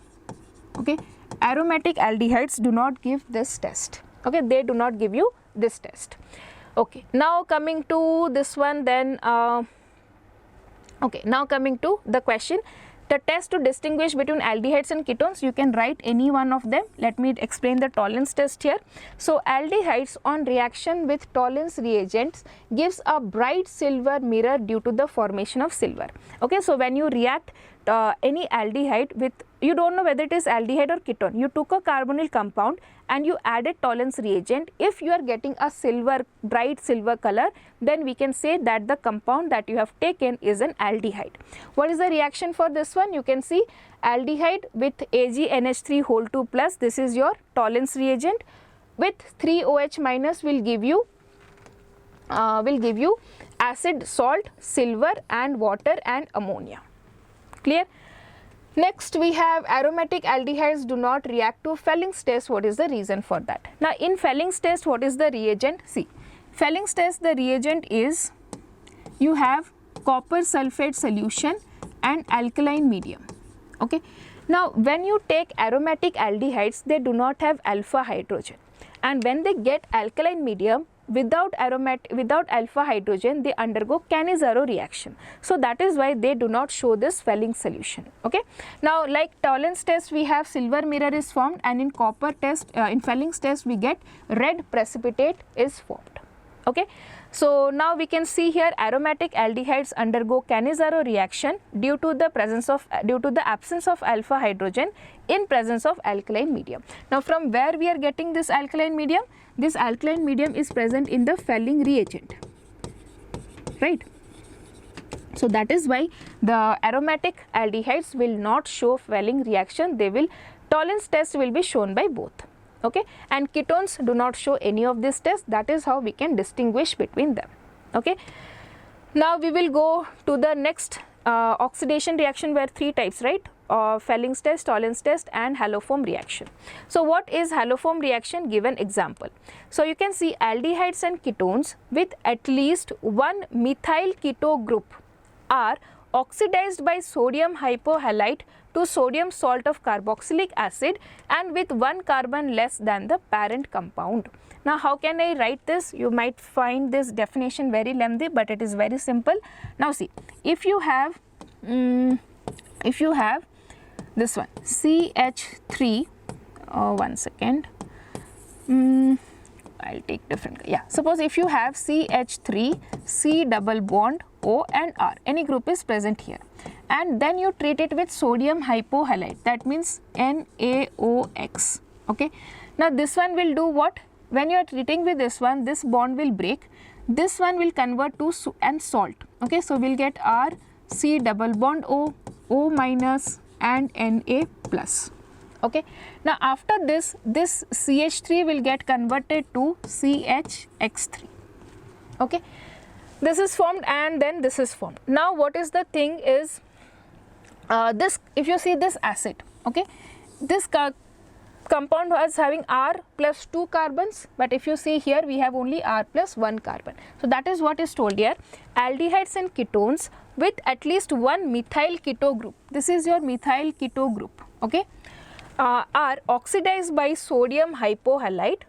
okay, aromatic aldehydes do not give this test, okay, they do not give you this test, okay. Now coming to this one, then okay, now coming to the question, the test to distinguish between aldehydes and ketones, you can write any one of them. Let me explain the tolerance test here. So aldehydes on reaction with tolerance reagents gives a bright silver mirror due to the formation of silver, okay. So when you react any aldehyde with, you don't know whether it is aldehyde or ketone, you took a carbonyl compound and you added tolerance reagent, if you are getting a silver, bright silver color, then we can say that the compound that you have taken is an aldehyde. What is the reaction for this one? You can see aldehyde with AgNH3 plus, this is your tolerance reagent, with 3OH minus will give you acid, salt, silver and water and ammonia, clear. Next we have aromatic aldehydes do not react to Felling's test. What is the reason for that? Now in Felling's test, what is the reagent? See, Felling's test, the reagent is, you have copper sulfate solution and alkaline medium, okay. Now when you take aromatic aldehydes, they do not have alpha hydrogen, and when they get alkaline medium without alpha hydrogen, they undergo Cannizzaro reaction. So that is why they do not show this Felling solution, okay. Now like tolerance test, we have silver mirror is formed, and in copper test, in Felling's test we get red precipitate is formed, okay. So now we can see here aromatic aldehydes undergo Cannizzaro reaction due to the absence of alpha hydrogen in presence of alkaline medium. Now from where we are getting this alkaline medium? This alkaline medium is present in the Felling reagent, right. So that is why the aromatic aldehydes will not show Felling reaction, they will, tolerance test will be shown by both, okay, and ketones do not show any of this test. That is how we can distinguish between them, okay. Now we will go to the next oxidation reaction, where three types, right, Felling's test, tolerance test and haloform reaction. So what is haloform reaction? Given example. So you can see aldehydes and ketones with at least one methyl keto group are oxidized by sodium hypohalite to sodium salt of carboxylic acid and with one carbon less than the parent compound. Now how can I write this? You might find this definition very lengthy, but it is very simple. Now see, if you have this one CH3, one second, I'll take different, yeah, suppose if you have CH3, C double bond O and R, any group is present here, and then you treat it with sodium hypohalite, that means NaOX, okay. Now this one will do what? When you are treating with this one, this bond will break, this one will convert to and salt, okay. So we'll get R, C double bond O, O minus and Na plus, okay. Now after this, this CH3 will get converted to CHX3, okay. This is formed and then this is formed. Now what is the thing is, this, if you see this acid, okay, this compound was having R plus 2 carbons, but if you see here we have only R plus 1 carbon. So that is what is told here. Aldehydes and ketones with at least one methyl keto group, this is your methyl keto group, okay, are oxidized by sodium hypohalite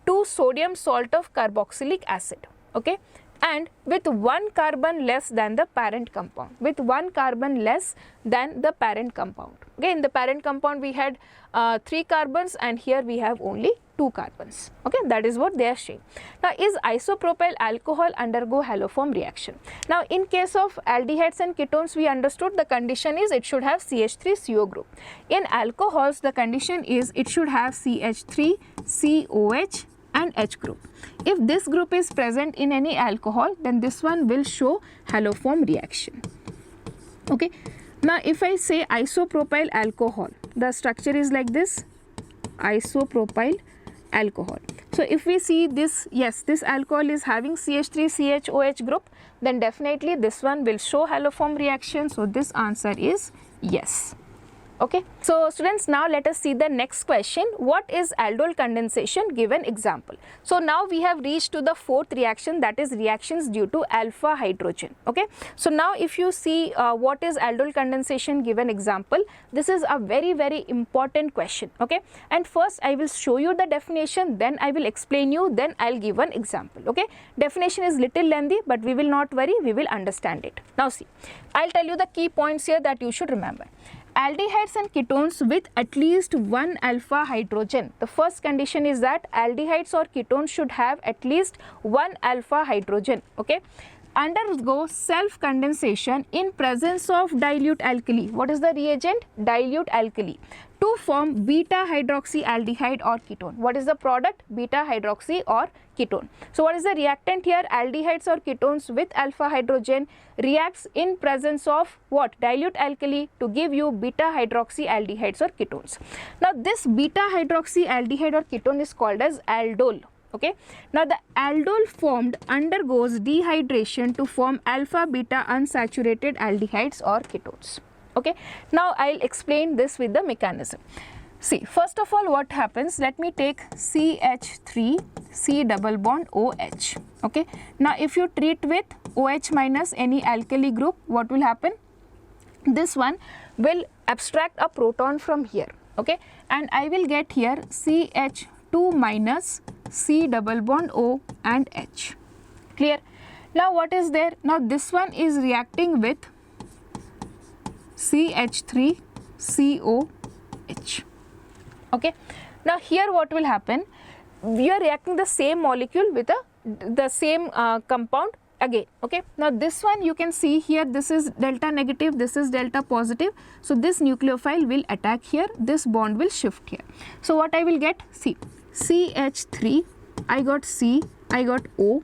to sodium salt of carboxylic acid, okay, and with one carbon less than the parent compound, with one carbon less than the parent compound. Okay, in the parent compound we had 3 carbons and here we have only 2 carbons. Okay, that is what they are saying. Now, is isopropyl alcohol undergo haloform reaction? Now, in case of aldehydes and ketones, we understood the condition is it should have CH3CO group. In alcohols, the condition is it should have CH3, COH and H group. If this group is present in any alcohol, then this one will show haloform reaction. Okay. Now, if I say isopropyl alcohol, the structure is like this, isopropyl alcohol. So, if we see this, yes, this alcohol is having CH3 CHOH group, then definitely this one will show haloform reaction. So, this answer is yes. Okay. So, students, now let us see the next question. What is aldol condensation? Give an example. So, now we have reached to the fourth reaction, that is reactions due to alpha hydrogen. Okay. So, now if you see what is aldol condensation, give an example. This is a very important question. Okay. And first I will show you the definition, then I will explain you, then I will give an example. Okay. Definition is little lengthy, but we will not worry, we will understand it. Now see, I will tell you the key points here that you should remember. Aldehydes and ketones with at least one alpha hydrogen. The first condition is that aldehydes or ketones should have at least one alpha hydrogen. Okay. Undergo self condensation in presence of dilute alkali. What is the reagent? Dilute alkali, to form beta hydroxyaldehyde or ketone. What is the product? Beta hydroxy or ketone. So, what is the reactant here? Aldehydes or ketones with alpha hydrogen reacts in presence of what? Dilute alkali to give you beta hydroxyaldehydes or ketones. Now, this beta hydroxyaldehyde or ketone is called as aldol. Okay. Now, the aldol formed undergoes dehydration to form alpha beta unsaturated aldehydes or ketones. Okay. Now, I will explain this with the mechanism. See, first of all, what happens? Let me take CH3, C double bond OH. Okay. Now, if you treat with OH minus any alkali group, what will happen? This one will abstract a proton from here. Okay. And I will get here CH2 minus C double bond O and H. Clear? Now, what is there? Now, this one is reacting with CH3 COH. Okay. Now, here what will happen? We are reacting the same molecule with the same compound again. Okay. Now, this one you can see here, this is delta negative, this is delta positive. So, this nucleophile will attack here, this bond will shift here. So, what I will get? See, CH3, I got C, I got O,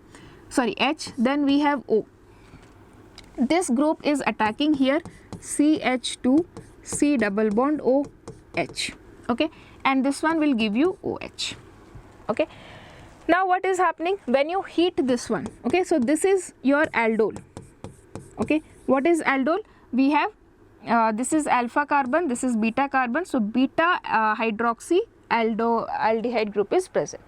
sorry H, then we have O. This group is attacking here CH2, C double bond O, H. Okay. And this one will give you OH. Okay. Now, what is happening when you heat this one? Okay. So, this is your aldol. Okay. What is aldol? We have this is alpha carbon, this is beta carbon. So, beta hydroxy aldehyde group is present.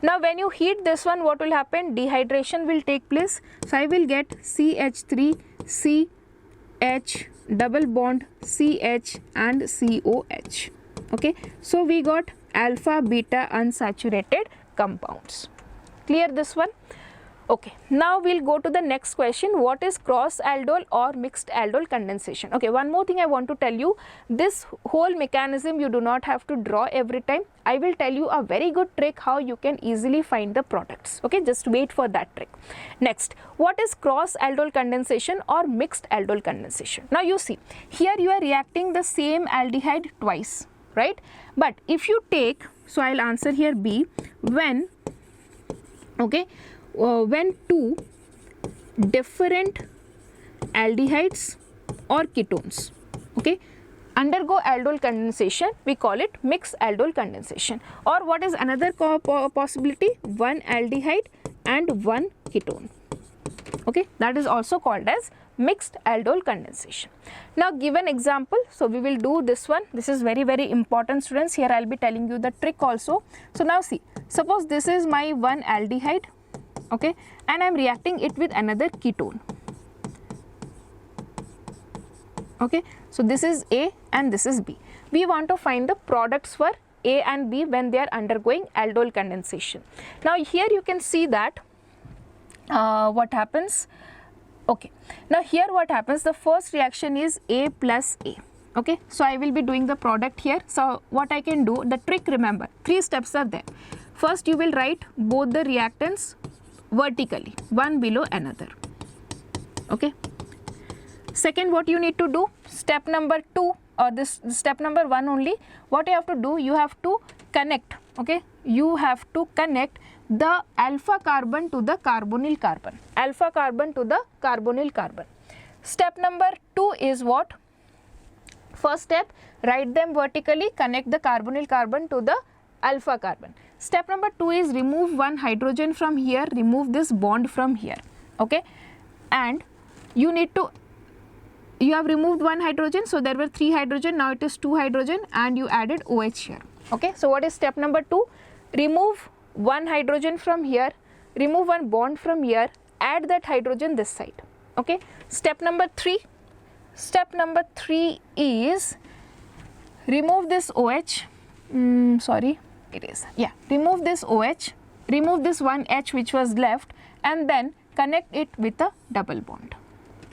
Now, when you heat this one, what will happen? Dehydration will take place. So, I will get CH3, CH double bond CH and COH. Okay. So, we got alpha beta unsaturated compounds. Clear this one? Okay, now we'll go to the next question. What is cross aldol or mixed aldol condensation? Okay, one more thing I want to tell you. This whole mechanism you do not have to draw every time. I will tell you a very good trick how you can easily find the products. Okay, just wait for that trick. Next, what is cross aldol condensation or mixed aldol condensation? Now you see, here you are reacting the same aldehyde twice, right? But if you take, so I'll answer here B, when, okay, when two different aldehydes or ketones, okay, undergo aldol condensation, we call it mixed aldol condensation. Or what is another possibility? One aldehyde and one ketone, okay, that is also called as mixed aldol condensation. Now give an example. So we will do this one. This is very, very important, students. Here I'll be telling you the trick also. So now see, suppose this is my one aldehyde, okay, and I'm reacting it with another ketone, okay. So this is A and this is B. We want to find the products for A and B when they are undergoing aldol condensation. Now here you can see that what happens. Okay, now here what happens, the first reaction is A plus A, okay. So I will be doing the product here. So what I can do, the trick, remember, 3 steps are there. First you will write both the reactants vertically, one below another, okay. Second, what you need to do, step number 2 or this step number 1 only, what you have to do, you have to connect, okay, you have to connect the alpha carbon to the carbonyl carbon, alpha carbon to the carbonyl carbon. Step number 2 is what? First step, write them vertically, connect the carbonyl carbon to the alpha carbon. Step number 2 is remove one hydrogen from here, remove this bond from here, okay, and you need to, you have removed one hydrogen, so there were 3 hydrogen, now it is 2 hydrogen and you added OH here, okay. So what is step number 2? Remove one hydrogen from here, remove one bond from here, add that hydrogen this side, okay. Step number 3, step number 3 is remove this OH, sorry, it is, yeah, remove this OH, remove this one H which was left and then connect it with a double bond,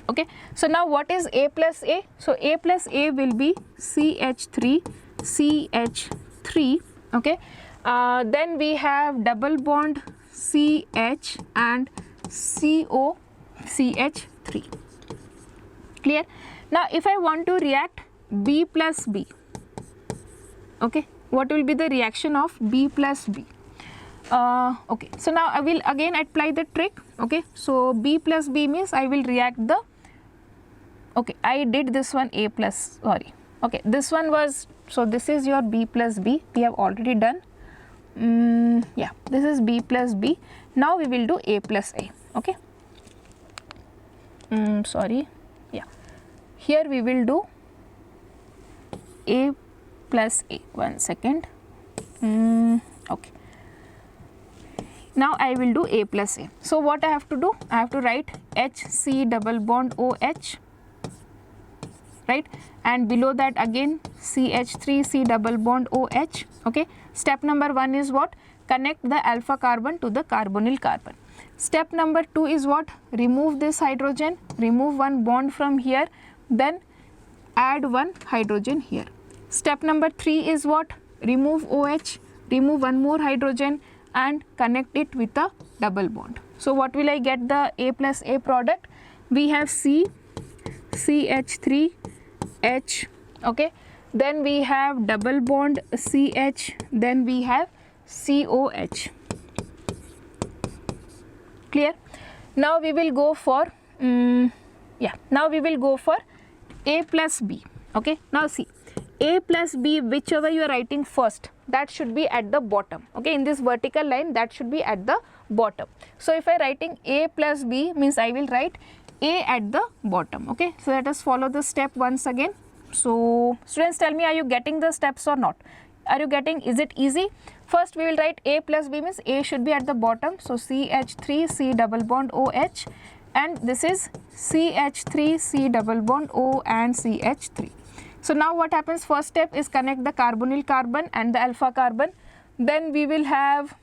okay. So now what is A plus A? So A plus A will be CH3, CH3, okay. Then we have double bond CH and CO, CH3, clear. Now if I want to react B plus B, okay, what will be the reaction of B plus B? Okay, so now I will again apply the trick, okay. So B plus B means I will react the, okay, I did this one A plus, sorry, okay, this one was, so this is your B plus B, we have already done, yeah, this is B plus B. Now we will do A plus A, okay, sorry, yeah, here we will do A plus A, one second, okay. Now I will do A plus A. So what I have to do, I have to write HC double bond OH, right, and below that again CH3C double bond OH, okay. Step number 1 is what? Connect the alpha carbon to the carbonyl carbon. Step number 2 is what? Remove this hydrogen, remove one bond from here, then add one hydrogen here. Step number 3 is what? Remove OH, remove one more hydrogen and connect it with a double bond. So what will I get the A plus A product? We have C, CH3H, okay. Then we have double bond CH, then we have COH, clear. Now we will go for, now we will go for A plus B, okay. Now see, A plus B, whichever you are writing first, that should be at the bottom, okay. In this vertical line, that should be at the bottom. So if I writing A plus B means I will write A at the bottom, okay. So let us follow the step once again. So students, tell me, are you getting the steps or not? Are you getting, is it easy? First we will write A plus B means A should be at the bottom, so CH3 C double bond OH, and this is CH3 C double bond O and CH3. So now what happens, first step is connect the carbonyl carbon and the alpha carbon, then we will have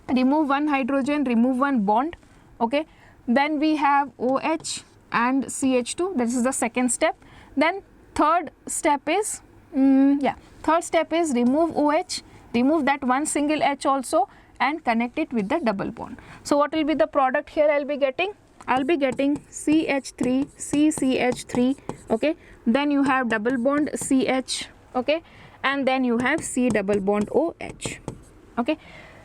remove one hydrogen, remove one bond, okay. Then we have OH and CH2, this is the second step. Then third step is remove OH, remove that one single H also and connect it with the double bond. So what will be the product here I'll be getting CH3, CCH3, okay. Then you have double bond CH, okay, and then you have C double bond OH, okay.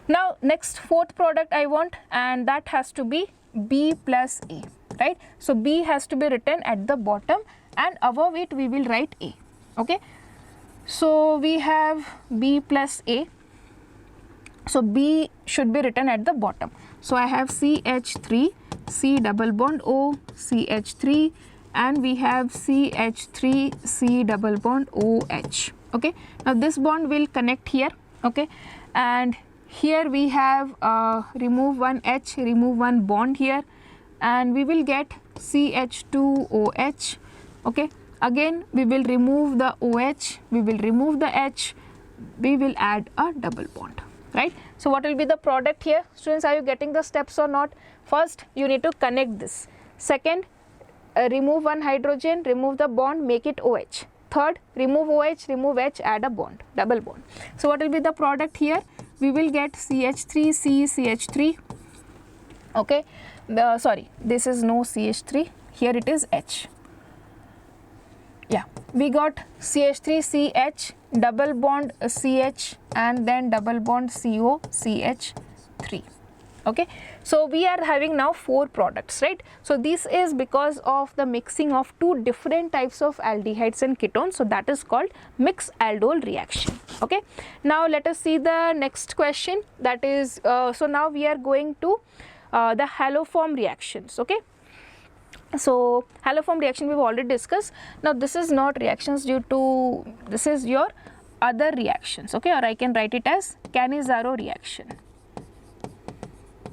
Now next fourth product I want, and that has to be B plus A, right. So B has to be written at the bottom and above it we will write A, okay. So we have B plus A, so B should be written at the bottom. So I have CH3, C double bond O, CH3, and we have CH3, C double bond OH, okay. Now this bond will connect here, okay, and here we have remove one H, remove one bond here, and we will get CH2OH, okay. Again we will remove the OH, we will remove the H, we will add a double bond, right. So what will be the product here? Students, are you getting the steps or not? First you need to connect this. Second, remove one hydrogen, remove the bond, make it OH. Third, remove OH, remove H, add a bond, double bond. So what will be the product here? We will get CH3, CH3, okay. Sorry, this is no CH3, here it is H. Yeah, we got CH3, CH, double bond CH, and then double bond CO, CH3, okay. So we are having now 4 products, right. So this is because of the mixing of 2 different types of aldehydes and ketones, so that is called mixed aldol reaction, okay. Now let us see the next question, that is so now we are going to the haloform reactions, okay. So haloform reaction we've already discussed. Now this is not reactions due to, this is your other reactions, okay, or I can write it as Cannizzaro reaction,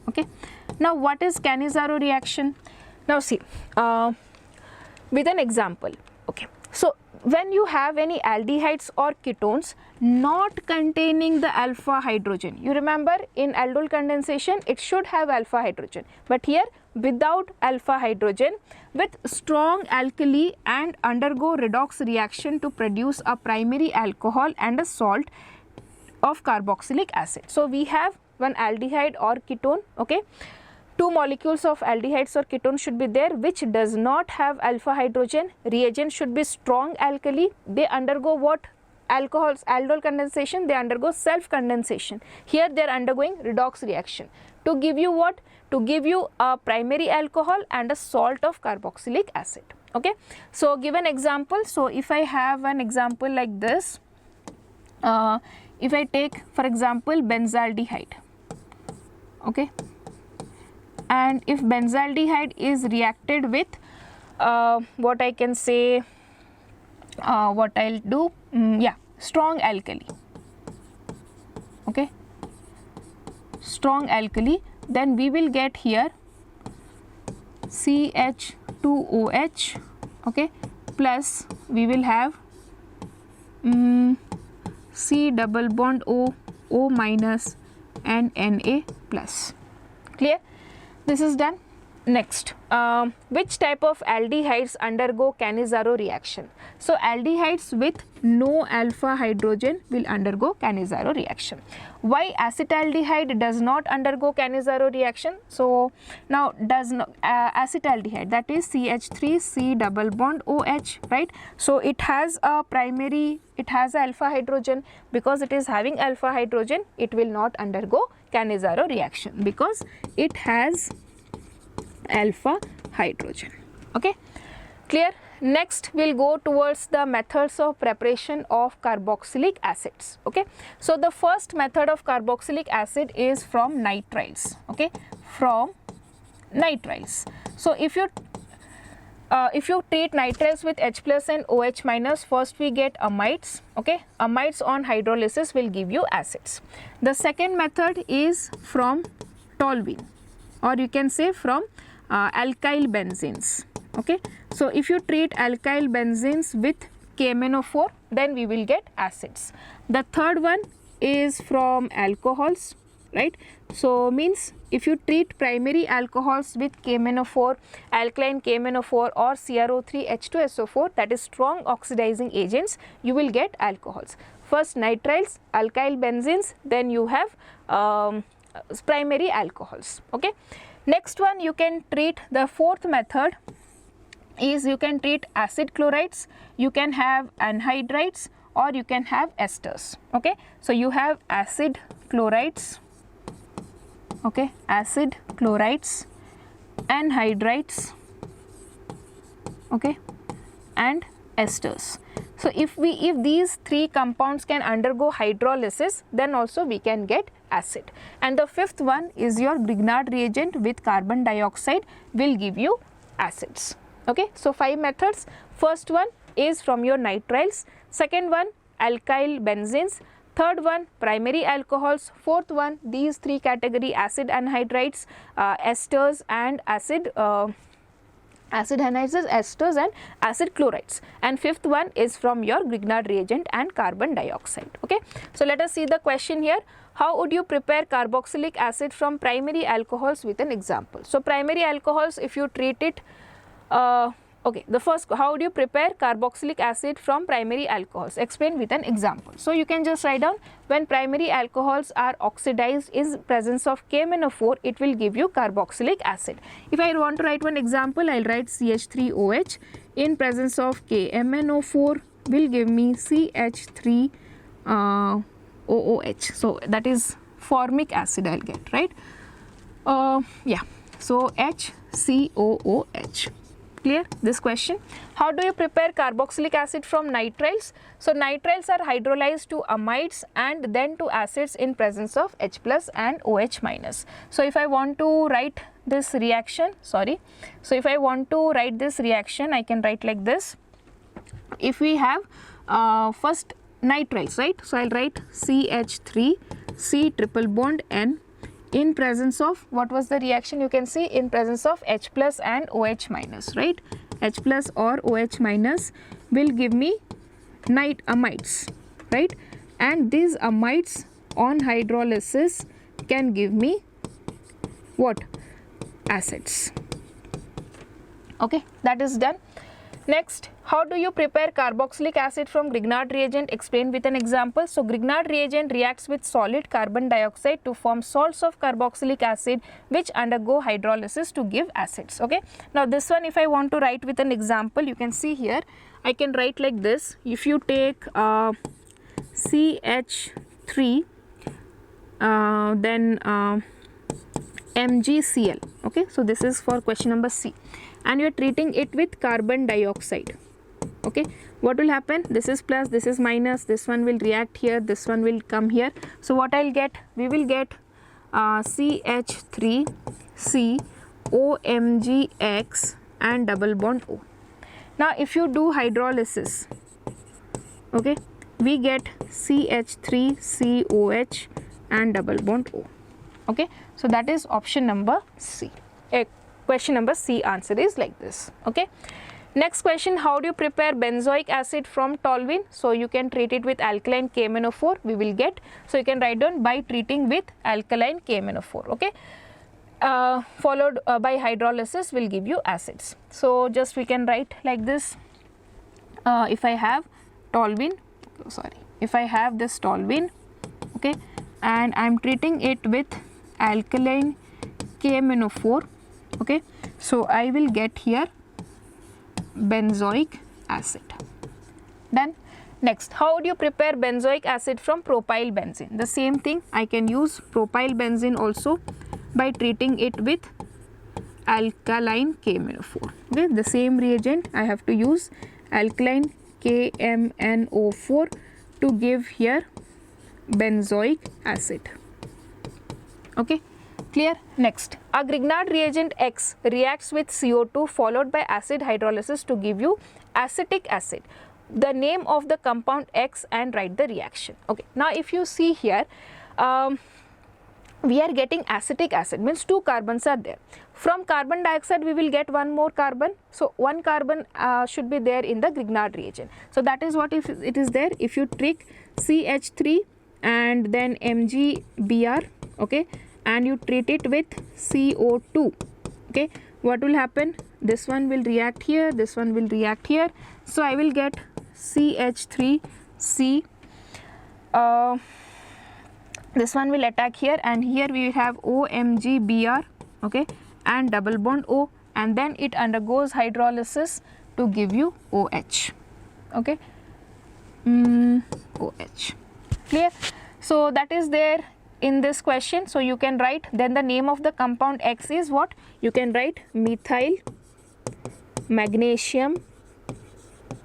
okay. Now what is Cannizzaro reaction? Now see, with an example, okay. So when you have any aldehydes or ketones not containing the alpha hydrogen, you remember in aldol condensation it should have alpha hydrogen, but here without alpha hydrogen with strong alkali and undergo redox reaction to produce a primary alcohol and a salt of carboxylic acid. So we have one aldehyde or ketone, okay. 2 molecules of aldehydes or ketones should be there which does not have alpha hydrogen. Reagent should be strong alkali. They undergo what? Alcohols, aldol condensation, they undergo self condensation. Here they are undergoing redox reaction to give you what? To give you a primary alcohol and a salt of carboxylic acid, okay. So give an example. So if I have an example like this, if I take for example benzaldehyde, okay, and if benzaldehyde is reacted with what I can say, what I'll do, strong alkali, okay, strong alkali, then we will get here CH2OH, okay, plus we will have C double bond O, O minus and Na plus. Clear? This is done. Next, which type of aldehydes undergo Cannizzaro reaction? So aldehydes with no alpha hydrogen will undergo Cannizzaro reaction. Why acetaldehyde does not undergo Cannizzaro reaction? So now does not acetaldehyde, that is CH3 C double bond OH, right? So it has a primary, it has alpha hydrogen. Because it is having alpha hydrogen, it will not undergo Cannizzaro reaction because it has alpha hydrogen, okay. Clear? Next we'll go towards the methods of preparation of carboxylic acids, okay. So the first method of carboxylic acid is from nitriles, okay, from nitriles. So if you treat nitriles with H plus and OH minus, first we get amides, okay. Amides on hydrolysis will give you acids. The second method is from toluene, or you can say from alkyl benzenes, okay. So if you treat alkyl benzenes with KMnO4, then we will get acids. The third one is from alcohols, right? So means if you treat primary alcohols with KMnO4, alkaline KMnO4 or CrO3 H2SO4, that is strong oxidizing agents, you will get alcohols. First nitriles, alkyl benzenes, then you have primary alcohols. Okay. Next one, you can treat, the fourth method is you can treat acid chlorides, you can have anhydrides, or you can have esters. Okay. So you have acid chlorides, okay, acid chlorides, anhydrides, okay, and esters. So if these three compounds can undergo hydrolysis, then also we can get acid. And the fifth one is your Grignard reagent with carbon dioxide will give you acids. Okay. So 5 methods. First one is from your nitriles, second one alkyl benzenes, third one primary alcohols, fourth one these three category acid anhydrides, esters and acid anhydrides, esters and acid chlorides, and fifth one is from your Grignard reagent and carbon dioxide. Okay. So let us see the question here. How would you prepare carboxylic acid from primary alcohols with an example? So primary alcohols, if you treat it, okay, the first, how would you prepare carboxylic acid from primary alcohols? Explain with an example. So you can just write down, when primary alcohols are oxidized in presence of KMnO4, it will give you carboxylic acid. If I want to write one example, I'll write CH3OH in presence of KMnO4 will give me CH3OOH. So that is formic acid I'll get, right? Yeah, so HCOOH. Clear this question? How do you prepare carboxylic acid from nitriles? So nitriles are hydrolyzed to amides and then to acids in presence of H plus and OH minus. So if I want to write this reaction, I can write like this. If we have first nitriles, right? So I'll write CH3 C triple bond N in presence of, what was the reaction, you can see, in presence of H plus and OH minus, right? H plus or OH minus will give me amides, right? And these amides on hydrolysis can give me what? Acids. Okay, that is done. Next, how do you prepare carboxylic acid from Grignard reagent? Explain with an example. So Grignard reagent reacts with solid carbon dioxide to form salts of carboxylic acid which undergo hydrolysis to give acids. Okay. Now this one, if I want to write with an example, you can see here, I can write like this. If you take CH3 then MgCl, okay, so this is for question number C, and you are treating it with carbon dioxide. Okay, what will happen? This is plus, this is minus, this one will react here, this one will come here. So what I'll get? We will get CH3C OMgX and double bond O. Now if you do hydrolysis, okay, we get CH3COH and double bond O. Okay, so that is option number C. Question number C answer is like this. Okay. Next question, how do you prepare benzoic acid from toluene? So you can treat it with alkaline KMnO4, we will get. So you can write down by treating with alkaline KMnO4. Okay. Followed by hydrolysis will give you acids. So just we can write like this. If I have toluene, if I have this toluene, okay, and I am treating it with alkaline KMnO4, okay, so I will get here benzoic acid. Done. Next, how would you prepare benzoic acid from propyl benzene? The same thing, I can use propyl benzene also by treating it with alkaline KMnO4. Okay, the same reagent I have to use alkaline KMnO4 to give here benzoic acid. Okay, clear? Next, a Grignard reagent X reacts with CO2 followed by acid hydrolysis to give you acetic acid. The name of the compound X and write the reaction. Okay, now if you see here, we are getting acetic acid, means 2 carbons are there. From carbon dioxide we will get 1 more carbon, so 1 carbon should be there in the Grignard reagent. So that is what if it is there. If you trick CH3 and then MgBr, okay, and you treat it with CO2, okay, what will happen? This one will react here, this one will react here, so I will get CH3C. This one will attack here, and here we will have OMgBr, okay, and double bond O, and then it undergoes hydrolysis to give you OH, okay, OH. Clear? So that is there in this question. So you can write, then the name of the compound X is what? You can write methyl magnesium,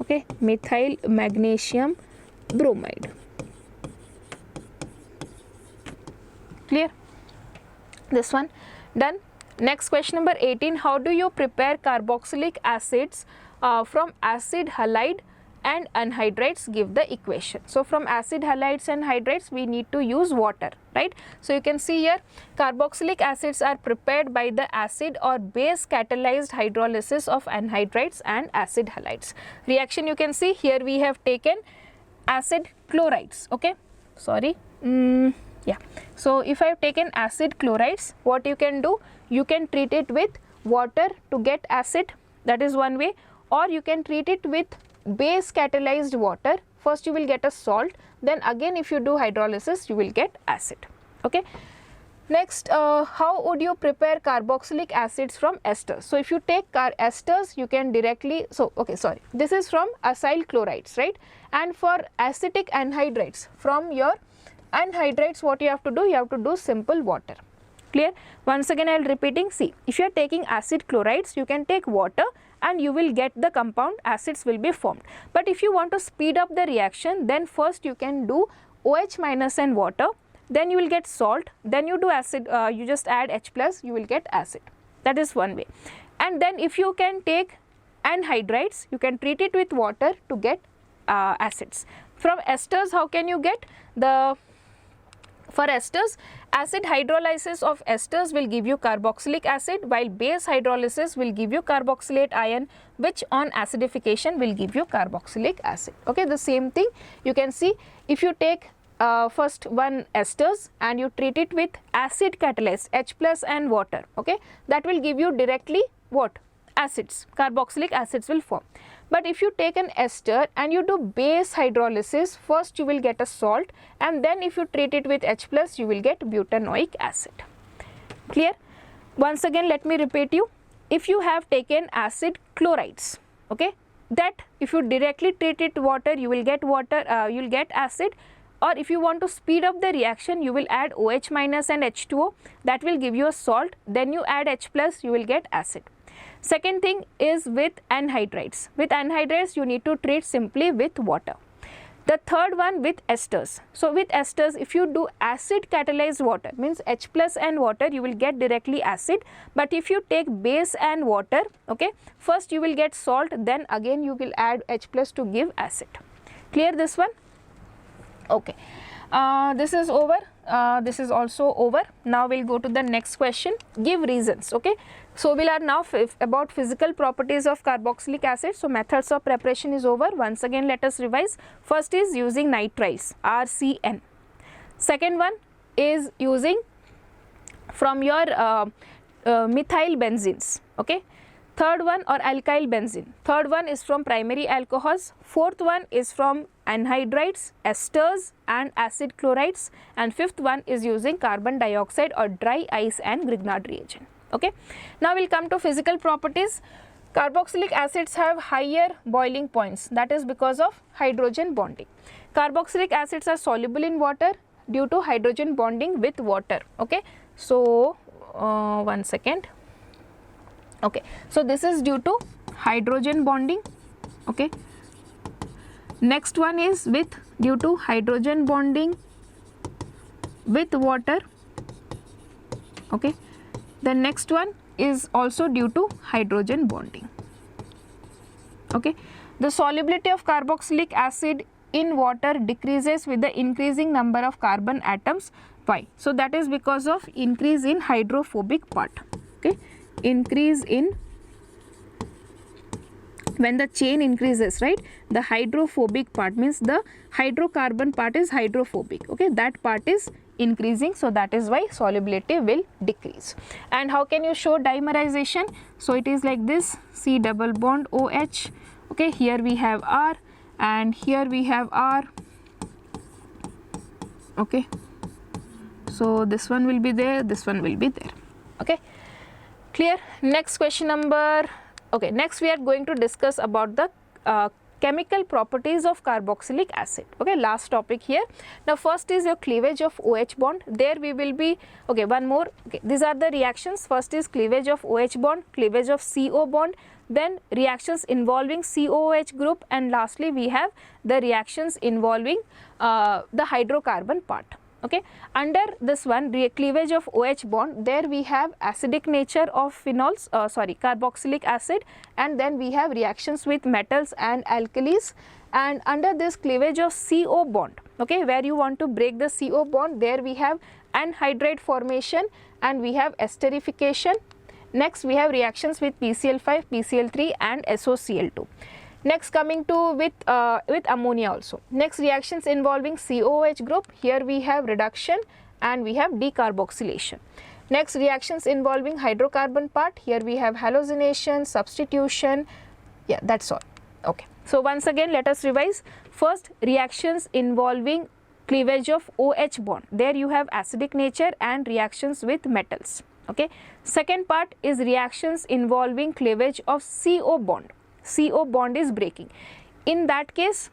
okay, methyl magnesium bromide. Clear? This one done. Next, question number 18, how do you prepare carboxylic acids from acid halide and anhydrides? Give the equation. So from acid halides and hydrides we need to use water, right? So you can see here carboxylic acids are prepared by the acid or base catalyzed hydrolysis of anhydrides and acid halides. Reaction you can see here, we have taken acid chlorides, okay, sorry, yeah. So if I have taken acid chlorides, what you can do, you can treat it with water to get acid, that is one way, or you can treat it with base catalyzed water. First you will get a salt, then again if you do hydrolysis you will get acid, okay. Next, how would you prepare carboxylic acids from esters? So if you take esters, you can directly, so okay, sorry, this is from acyl chlorides, right? And for acetic anhydrides, from your anhydrides, what you have to do, you have to do simple water. Clear? Once again I will repeating, see, if you are taking acid chlorides, you can take water and you will get the compound, acids will be formed. But if you want to speed up the reaction, then first you can do OH minus and water, then you will get salt, then you do acid, you just add H plus, you will get acid. That is one way. And then if you can take anhydrides, you can treat it with water to get acids. From esters, how can you get the, for esters, acid hydrolysis of esters will give you carboxylic acid, while base hydrolysis will give you carboxylate ion, which on acidification will give you carboxylic acid. Okay, the same thing you can see, if you take first one esters and you treat it with acid catalyzed H plus and water, okay, that will give you directly what? Acids, carboxylic acids will form. But if you take an ester and you do base hydrolysis, first you will get a salt, and then if you treat it with H plus, you will get butanoic acid. Clear? Once again let me repeat you, if you have taken acid chlorides, okay, that if you directly treat it water, you will get water, you will get acid, or if you want to speed up the reaction, you will add OH minus and H2O, that will give you a salt, then you add H plus, you will get acid. Second thing is with anhydrides. With anhydrides you need to treat simply with water. The third one with esters. So with esters, if you do acid catalyzed water, means H plus and water, you will get directly acid. But if you take base and water, okay, first you will get salt, then again you will add H plus to give acid. Clear this one? Okay. This is over. This is also over. Now we'll go to the next question. Give reasons. Okay. So we are now about physical properties of carboxylic acid. So methods of preparation is over. Once again let us revise. First is using nitriles, RCN. Second one is using from your methyl benzenes. Okay. Third one, or alkyl benzene. Third one is from primary alcohols. Fourth one is from anhydrides, esters and acid chlorides, and fifth one is using carbon dioxide or dry ice and Grignard reagent. Okay. Now we'll come to physical properties. Carboxylic acids have higher boiling points, that is because of hydrogen bonding. Carboxylic acids are soluble in water due to hydrogen bonding with water. Okay. So one second. Okay, so this is due to hydrogen bonding. Okay, next one is with due to hydrogen bonding with water. Okay, the next one is also due to hydrogen bonding. Okay, the solubility of carboxylic acid in water decreases with the increasing number of carbon atoms. Why? So that is because of increase in hydrophobic part. Okay, increase in, when the chain increases, right, the hydrophobic part means the hydrocarbon part is hydrophobic. Okay, that part is increasing, so that is why solubility will decrease. And how can you show dimerization? So it is like this, C double bond OH, okay, here we have R and here we have R, okay, so this one will be there, this one will be there, okay, clear. Next question number, okay, next we are going to discuss about the chemical properties of carboxylic acid, okay, last topic here. Now first is your cleavage of OH bond, there we will be, okay, one more, okay, these are the reactions. First is cleavage of OH bond, cleavage of CO bond, then reactions involving COOH group, and lastly we have the reactions involving the hydrocarbon part. Okay, under this one, cleavage of OH bond, there we have acidic nature of phenols, carboxylic acid, and then we have reactions with metals and alkalis. And under this cleavage of CO bond, okay, where you want to break the CO bond, there we have anhydride formation and we have esterification. Next we have reactions with PCl5, PCl3 and SOCl2. Next coming to with ammonia also. Next reactions involving COOH group, here we have reduction and we have decarboxylation. Next reactions involving hydrocarbon part, here we have halogenation, substitution, yeah, that's all. Okay. So once again let us revise. First, reactions involving cleavage of OH bond, there you have acidic nature and reactions with metals. Okay. Second part is reactions involving cleavage of CO bond. CO bond is breaking. In that case,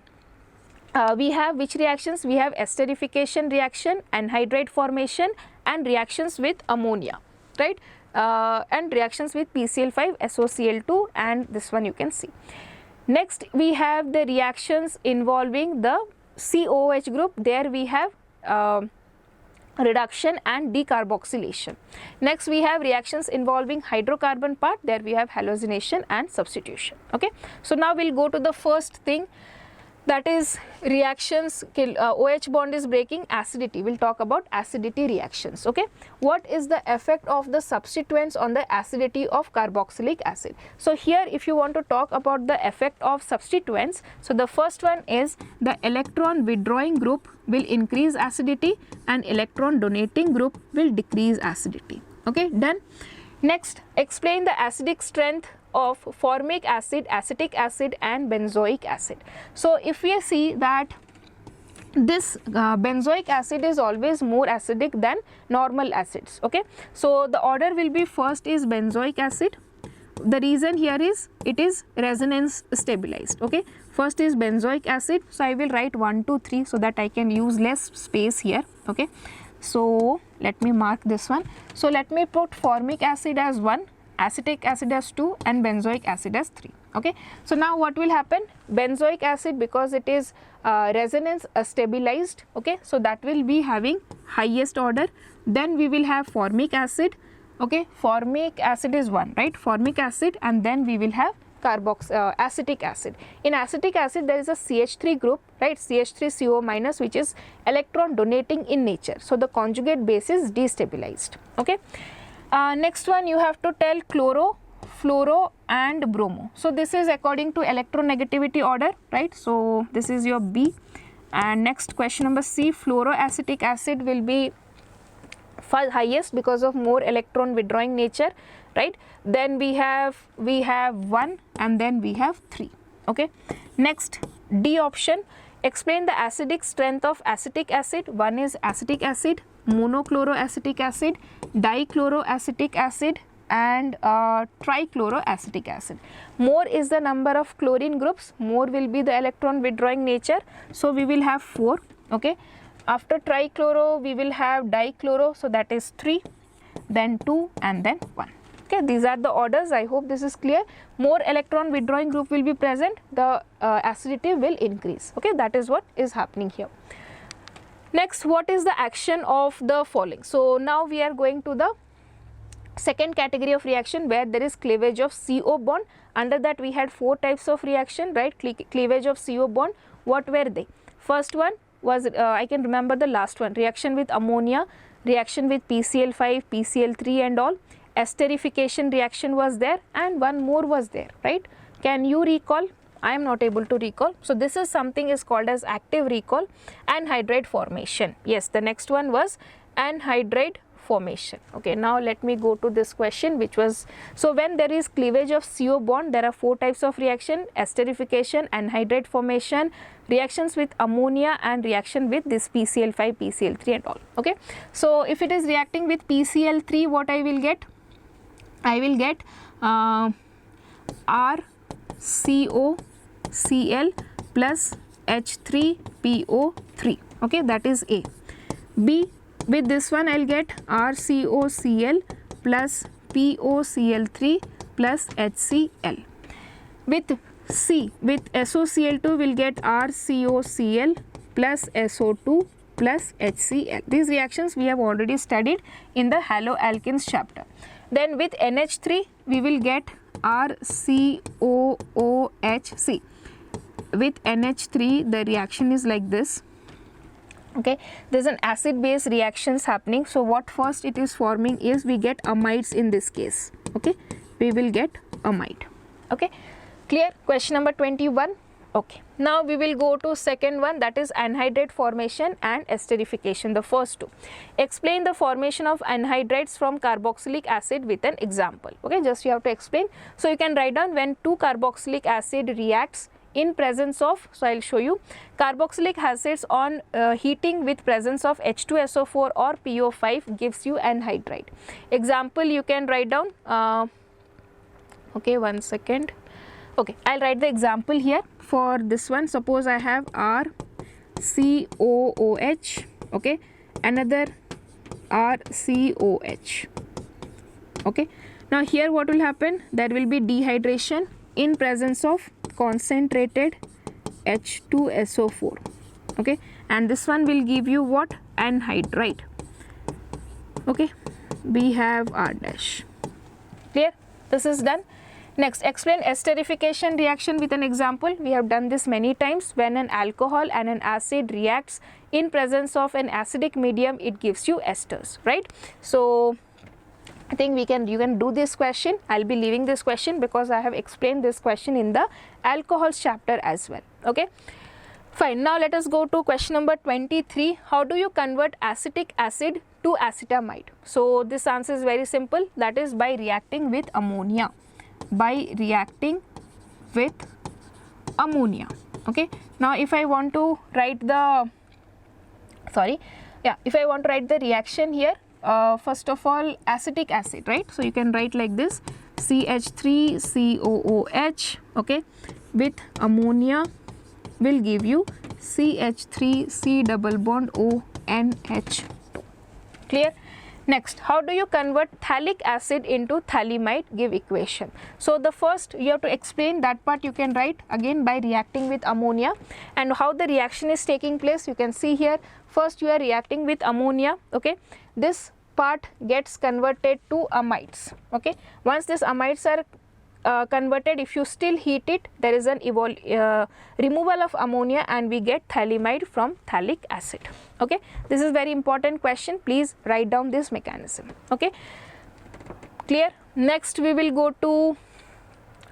we have which reactions? We have esterification reaction, anhydride formation and reactions with ammonia, right? And reactions with PCl5, SOCl2, and this one you can see. Next we have the reactions involving the COOH group, there we have reduction and decarboxylation. Next we have reactions involving hydrocarbon part, there we have halogenation and substitution. Okay, so now we'll go to the first thing, that is reactions, OH bond is breaking, acidity. We'll talk about acidity reactions. Okay, what is the effect of the substituents on the acidity of carboxylic acid? So here if you want to talk about the effect of substituents, so the first one is the electron withdrawing group will increase acidity and electron donating group will decrease acidity. Okay, done. Next, explain the acidic strength of formic acid, acetic acid and benzoic acid. So if we see that this benzoic acid is always more acidic than normal acids. Okay, so the order will be, first is benzoic acid. The reason here is it is resonance stabilized. Okay, first is benzoic acid, so I will write 1, 2, 3 so that I can use less space here. Okay, so let me mark this one. So let me put formic acid as 1, acetic acid as 2 and benzoic acid as 3. Okay, so now what will happen? Benzoic acid, because it is resonance stabilized, okay, so that will be having highest order. Then we will have formic acid. Okay, formic acid is 1, right, formic acid, and then we will have acetic acid. In acetic acid there is a CH3 group, right, CH3CO minus, which is electron donating in nature, so the conjugate base is destabilized. Okay, next one you have to tell chloro, fluoro and bromo. So this is according to electronegativity order, right, so this is your B. And next question number C, fluoroacetic acid will be highest because of more electron withdrawing nature, right. Then we have 1 and then we have 3. Okay, next D option, explain the acidic strength of acetic acid. One is acetic acid, monochloroacetic acid, dichloroacetic acid and trichloroacetic acid. More is the number of chlorine groups, more will be the electron withdrawing nature, so we will have 4. Okay, after trichloro we will have dichloro, so that is 3, then 2 and then 1. Okay, these are the orders. I hope this is clear. More electron withdrawing group will be present, the acidity will increase. Okay, that is what is happening here. Next, what is the action of the following? So now we are going to the second category of reaction where there is cleavage of CO bond. Under that we had 4 types of reaction, right, cleavage of CO bond. What were they? First one was, I can remember the last one, reaction with ammonia, reaction with PCl5, PCl3 and all. Esterification reaction was there and one more was there, right. Can you recall? I am not able to recall. So this is something is called as active recall. Anhydride formation. Yes, the next one was anhydride formation. Okay, now let me go to this question, which was, so when there is cleavage of CO bond, there are 4 types of reaction: esterification, anhydride formation, reactions with ammonia, and reaction with this PCl5, PCl3 and all. Okay, so if it is reacting with PCl3, what I will get? I will get RCOCl plus H3PO3. Okay, that is A. B, with this one I will get RCOCl plus POCl3 plus HCl. With C, with SOCl2 will get RCOCl plus SO2 plus HCl. These reactions we have already studied in the haloalkanes chapter. Then with NH3 we will get RCOOHC. With NH3 the reaction is like this. Okay, there is an acid base reactions happening. So what first it is forming is, we get amides in this case. Okay, we will get amide. Okay, clear? Question number 21. Okay, now we will go to second one, that is anhydride formation and esterification, the first two. Explain the formation of anhydrides from carboxylic acid with an example. Okay, just you have to explain. So you can write down, when 2 carboxylic acid reacts in presence of, so I will show you, carboxylic acids on heating with presence of H2SO4 or PO5 gives you anhydride. Example you can write down, okay, one second. Okay, I will write the example here for this one. Suppose I have RCOOH, okay, another RCOH. Okay, now here what will happen? There will be dehydration in presence of concentrated H2SO4. Okay, and this one will give you what? Anhydride. Okay, we have R dash. Clear? This is done. Next, explain esterification reaction with an example. We have done this many times. When an alcohol and an acid reacts in presence of an acidic medium, it gives you esters, right? So I think you can do this question. I'll be leaving this question because I have explained this question in the alcohols chapter as well. Okay, fine. Now let us go to question number 23. How do you convert acetic acid to acetamide? So this answer is very simple, that is by reacting with ammonia. By reacting with ammonia. Okay, now if I want to write the, if I want to write the reaction here, first of all, acetic acid, right? So you can write like this, CH3COOH, okay, with ammonia will give you CH3C double bond ONH2. Clear? Next, how do you convert phthalic acid into phthalimide? Give equation. So the first you have to explain that part, you can write again by reacting with ammonia, and how the reaction is taking place. You can see here, first you are reacting with ammonia. Okay, this part gets converted to amides. Okay, once these amides are converted, if you still heat it, there is an removal of ammonia and we get phthalimide from phthalic acid. Okay, this is very important question, please write down this mechanism. Okay, clear? Next we will go to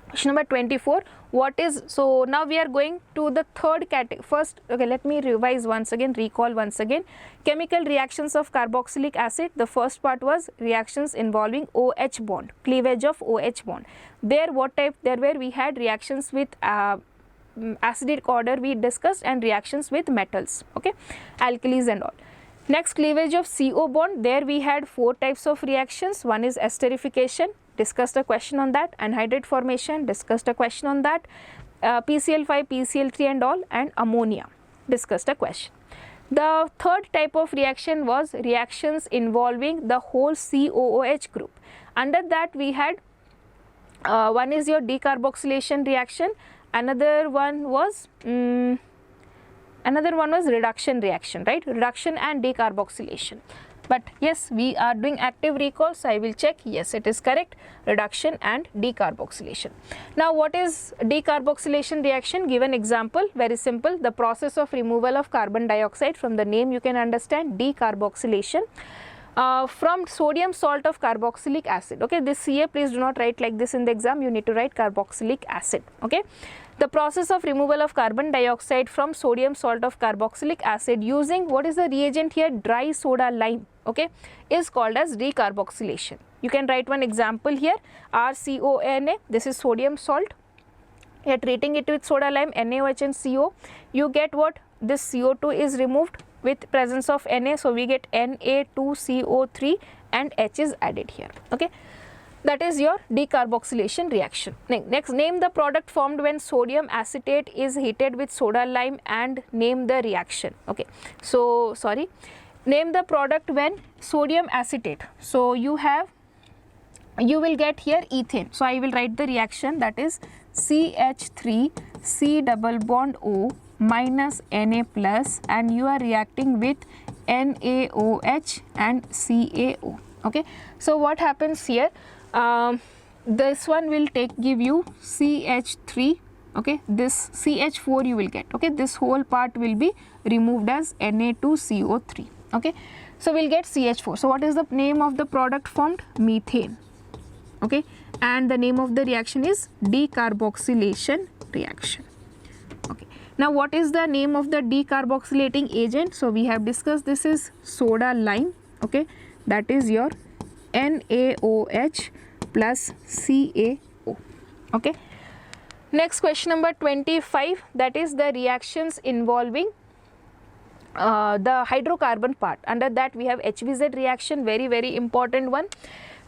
question number 24. What is, so now we are going to the third category. First, okay, let me revise once again, recall once again. Chemical reactions of carboxylic acid. The first part was reactions involving OH bond, cleavage of OH bond. There what type there were? We had reactions with acidic order we discussed, and reactions with metals, okay, alkalis and all. Next, cleavage of CO bond. There we had 4 types of reactions. One is esterification, discussed a question on that. Anhydride formation, discussed a question on that. PCl5, PCl3 and all, and ammonia, discussed a question. The third type of reaction was reactions involving the whole COOH group. Under that we had one is your decarboxylation reaction, another one was reduction reaction, right? Reduction and decarboxylation. But yes, we are doing active recall, so I will check. Yes, it is correct. Reduction and decarboxylation. Now, what is decarboxylation reaction? Give an example. Very simple. The process of removal of carbon dioxide. From the name you can understand decarboxylation. From sodium salt of carboxylic acid. Okay, this Ca, please do not write like this in the exam. You need to write carboxylic acid. Okay. The process of removal of carbon dioxide from sodium salt of carboxylic acid using, what is the reagent here, dry soda lime, okay, is called as decarboxylation. You can write one example here, RCONA, this is sodium salt. You are treating it with soda lime, NaOH and CO. You get what? This CO2 is removed with presence of Na, so we get Na2CO3 and H is added here, okay. That is your decarboxylation reaction. Next, name the product formed when sodium acetate is heated with soda lime and name the reaction, okay. So, sorry, name the product when sodium acetate. So, you will get here ethane. So, I will write the reaction, that is CH3 C double bond O minus Na plus, and you are reacting with NaOH and CaO, okay. So, what happens here, this one will give you CH3, okay, this CH4 you will get, okay, this whole part will be removed as Na2CO3, okay. So, we will get CH4. So, what is the name of the product formed? Methane, okay, and the name of the reaction is decarboxylation reaction, okay. Now, what is the name of the decarboxylating agent? So, we have discussed this is soda lime, okay, that is your NaOH plus CaO, okay. Next, question number 25, that is the reactions involving the hydrocarbon part. Under that we have HVZ reaction, very important one.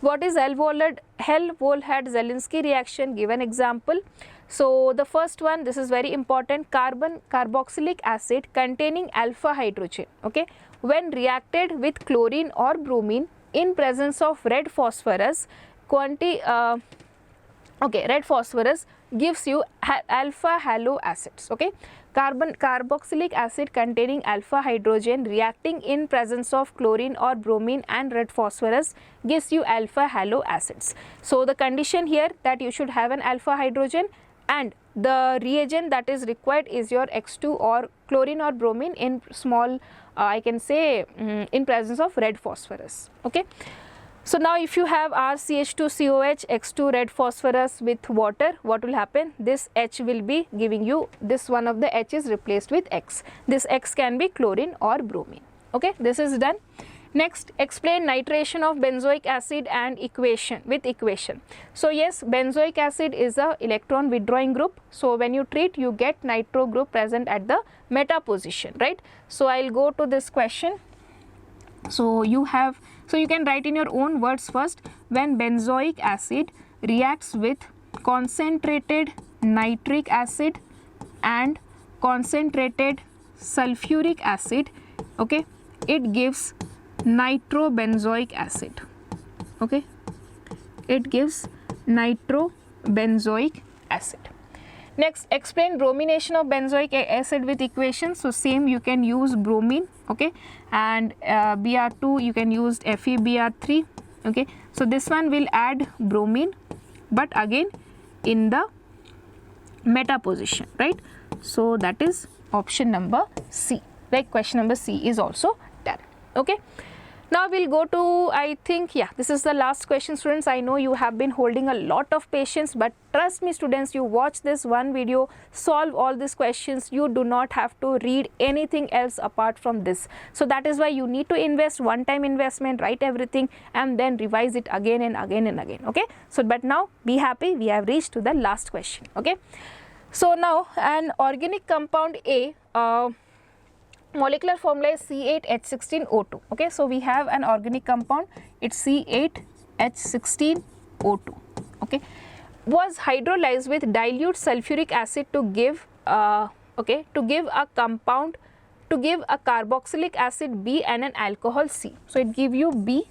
What is Helmholtz-Zielinski reaction? Give an example. So, the first one, this is very important, carbon carboxylic acid containing alpha hydrogen, okay, when reacted with chlorine or bromine in presence of red phosphorus, red phosphorus gives you alpha halo acids, okay. Carbon carboxylic acid containing alpha hydrogen reacting in presence of chlorine or bromine and red phosphorus gives you alpha halo acids. So, the condition here that you should have an alpha hydrogen, and the reagent that is required is your X2 or chlorine or bromine in small, I can say in presence of red phosphorus, okay. So, now if you have RCH2COH, X2 red phosphorus with water, what will happen? This H will be giving you, this one of the H is replaced with X. This X can be chlorine or bromine, okay. This is done. Next, explain nitration of benzoic acid and equation with equation. So, yes, benzoic acid is a electron withdrawing group. So, when you treat, you get nitro group present at the meta position, right. So, I will go to this question. So, you can write in your own words first. When benzoic acid reacts with concentrated nitric acid and concentrated sulfuric acid, okay, it gives nitrobenzoic acid, okay, it gives nitrobenzoic acid. Next, explain bromination of benzoic acid with equation. So, same you can use bromine, okay, and Br2 you can use FeBr3, okay. So, this one will add bromine, but again in the meta position, right. So, that is option number C, like question number C is also done, okay. Now, we will go to, I think, yeah, this is the last question, students. I know you have been holding a lot of patience, but trust me students, you watch this one video, solve all these questions, you do not have to read anything else apart from this. So, that is why you need to invest one-time investment, write everything and then revise it again and again and again, okay. So, but now be happy, we have reached to the last question, okay. So, now an organic compound A, molecular formula is C8H16O2, okay. So, we have an organic compound, it's C8H16O2, okay, was hydrolyzed with dilute sulfuric acid to give a compound, to give a carboxylic acid B and an alcohol C. So, it give you B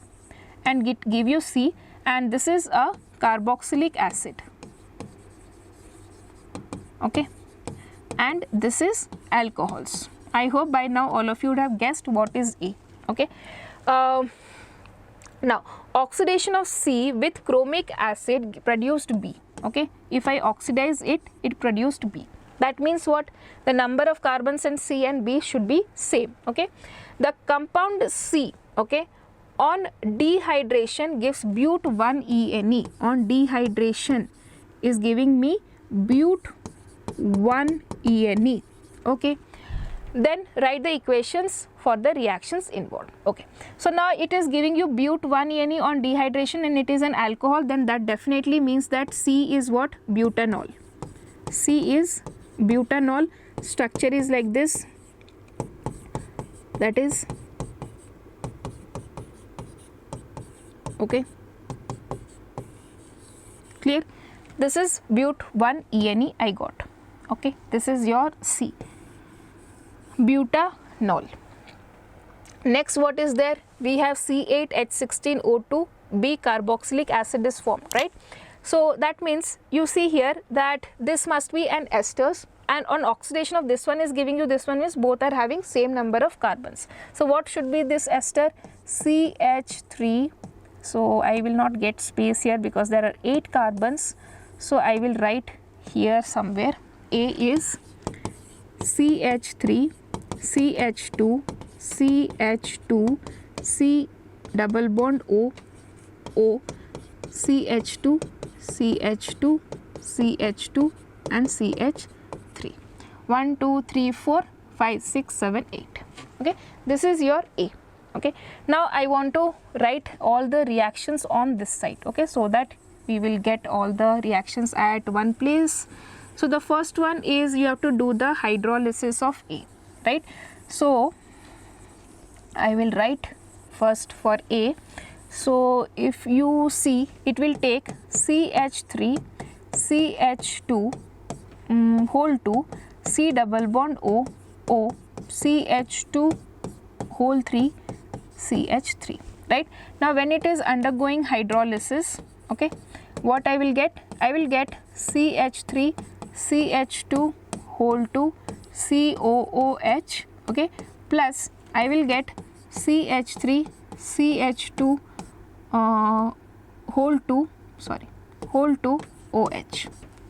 and it give you C, and this is a carboxylic acid, okay, and this is alcohols. I hope by now all of you would have guessed what is A, okay. Now, oxidation of C with chromic acid produced B, okay. If I oxidize it, it produced B. That means what? The number of carbons in C and B should be same, okay. The compound C, okay, on dehydration gives but1-ene. On dehydration is giving me but 1-ene. Okay, then write the equations for the reactions involved. Okay, so now it is giving you but-1-ene on dehydration and it is an alcohol, then that definitely means that C is what? Butanol. C is butanol. Structure is like this, that is, okay, clear? This is but-1-ene I got. Okay, this is your C, butanol. Next, what is there? We have C8H16O2, B carboxylic acid is formed, right? So that means you see here that this must be an esters, and on oxidation of this one is giving you, this one is both are having same number of carbons. So what should be this ester? CH3. So I will not get space here because there are 8 carbons. So I will write here somewhere. A is CH3, CH2, CH2, C double bond O, O, CH2, CH2, CH2 and CH3. 1, 2, 3, 4, 5, 6, 7, 8. Okay, this is your A. Okay, now I want to write all the reactions on this side. Okay, so that we will get all the reactions at one place. So the first one is you have to do the hydrolysis of A, right? So I will write first for A. So if you see, it will take CH3, CH2 whole 2, C double bond O, O, CH2 whole 3, CH3, right? Now when it is undergoing hydrolysis, okay, what I will get? I will get CH3, CH2 whole 2, COOH, okay, plus I will get CH3, CH2 whole 2, sorry, whole 2 OH.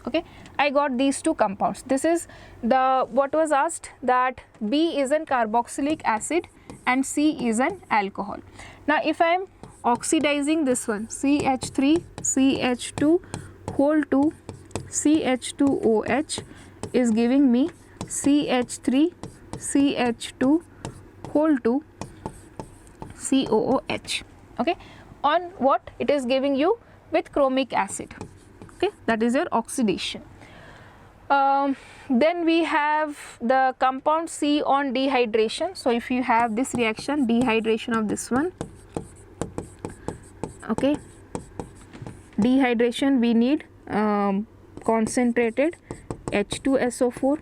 Okay, I got these two compounds. This is the what was asked, that B is an carboxylic acid and C is an alcohol. Now if I am oxidizing this one, CH3, CH2 whole 2, CH2OH is giving me CH3, CH2 whole 2, COOH. Okay, on what it is giving you? With chromic acid. Okay, that is your oxidation. Then we have the compound C on dehydration. So if you have this reaction, dehydration of this one, okay, dehydration, we need concentrated H2SO4.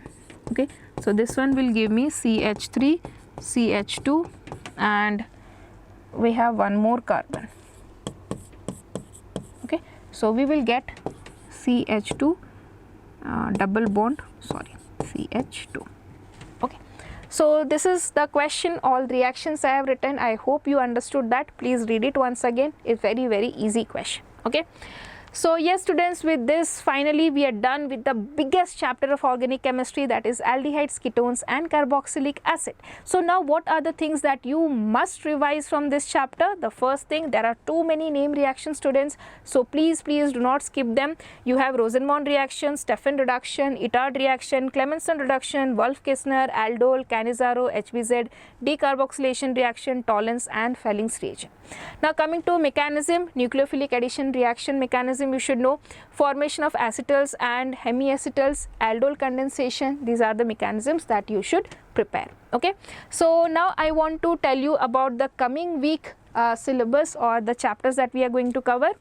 Okay, so this one will give me CH3, CH2 and we have one more carbon. Okay, so we will get CH2 double bond, sorry, CH2. Okay, so this is the question, all reactions I have written. I hope you understood that. Please read it once again. It's very easy question. Okay, so yes students, with this finally we are done with the biggest chapter of organic chemistry, that is aldehydes, ketones and carboxylic acid. So now what are the things that you must revise from this chapter? The first thing, there are too many name reactions students, so please do not skip them. You have Rosenbaum reaction, Stefan reduction, Itard reaction, Clemmensen reduction, Wolff-Kissner, aldol, Cannizzaro, HBZ, decarboxylation reaction, Tollens and Fellings reagent. Now coming to mechanism, nucleophilic addition reaction mechanism you should know, formation of acetals and hemiacetals, aldol condensation, these are the mechanisms that you should prepare. Okay, so now I want to tell you about the coming week syllabus or the chapters that we are going to cover.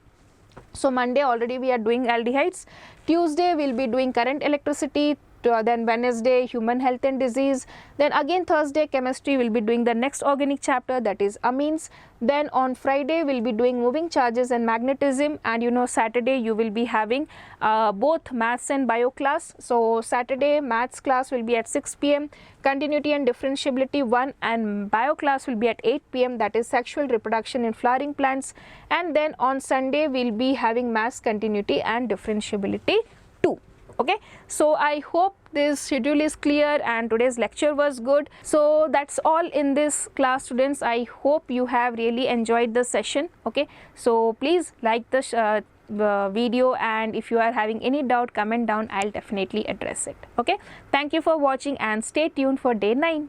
So Monday already we are doing aldehydes, Tuesday we will be doing current electricity, then Wednesday human health and disease, then again Thursday chemistry will be doing the next organic chapter, that is amines, then on Friday we will be doing moving charges and magnetism, and you know Saturday you will be having both maths and bio class. So Saturday maths class will be at 6 p.m, continuity and differentiability 1, and bio class will be at 8 p.m, that is sexual reproduction in flowering plants, and then on Sunday we will be having maths, continuity and differentiability 2. Okay, so I hope this schedule is clear and today's lecture was good. So that's all in this class students. I hope you have really enjoyed the session. Okay, so please like the video, and if you are having any doubt, comment down. I'll definitely address it. Okay, thank you for watching and stay tuned for day 9.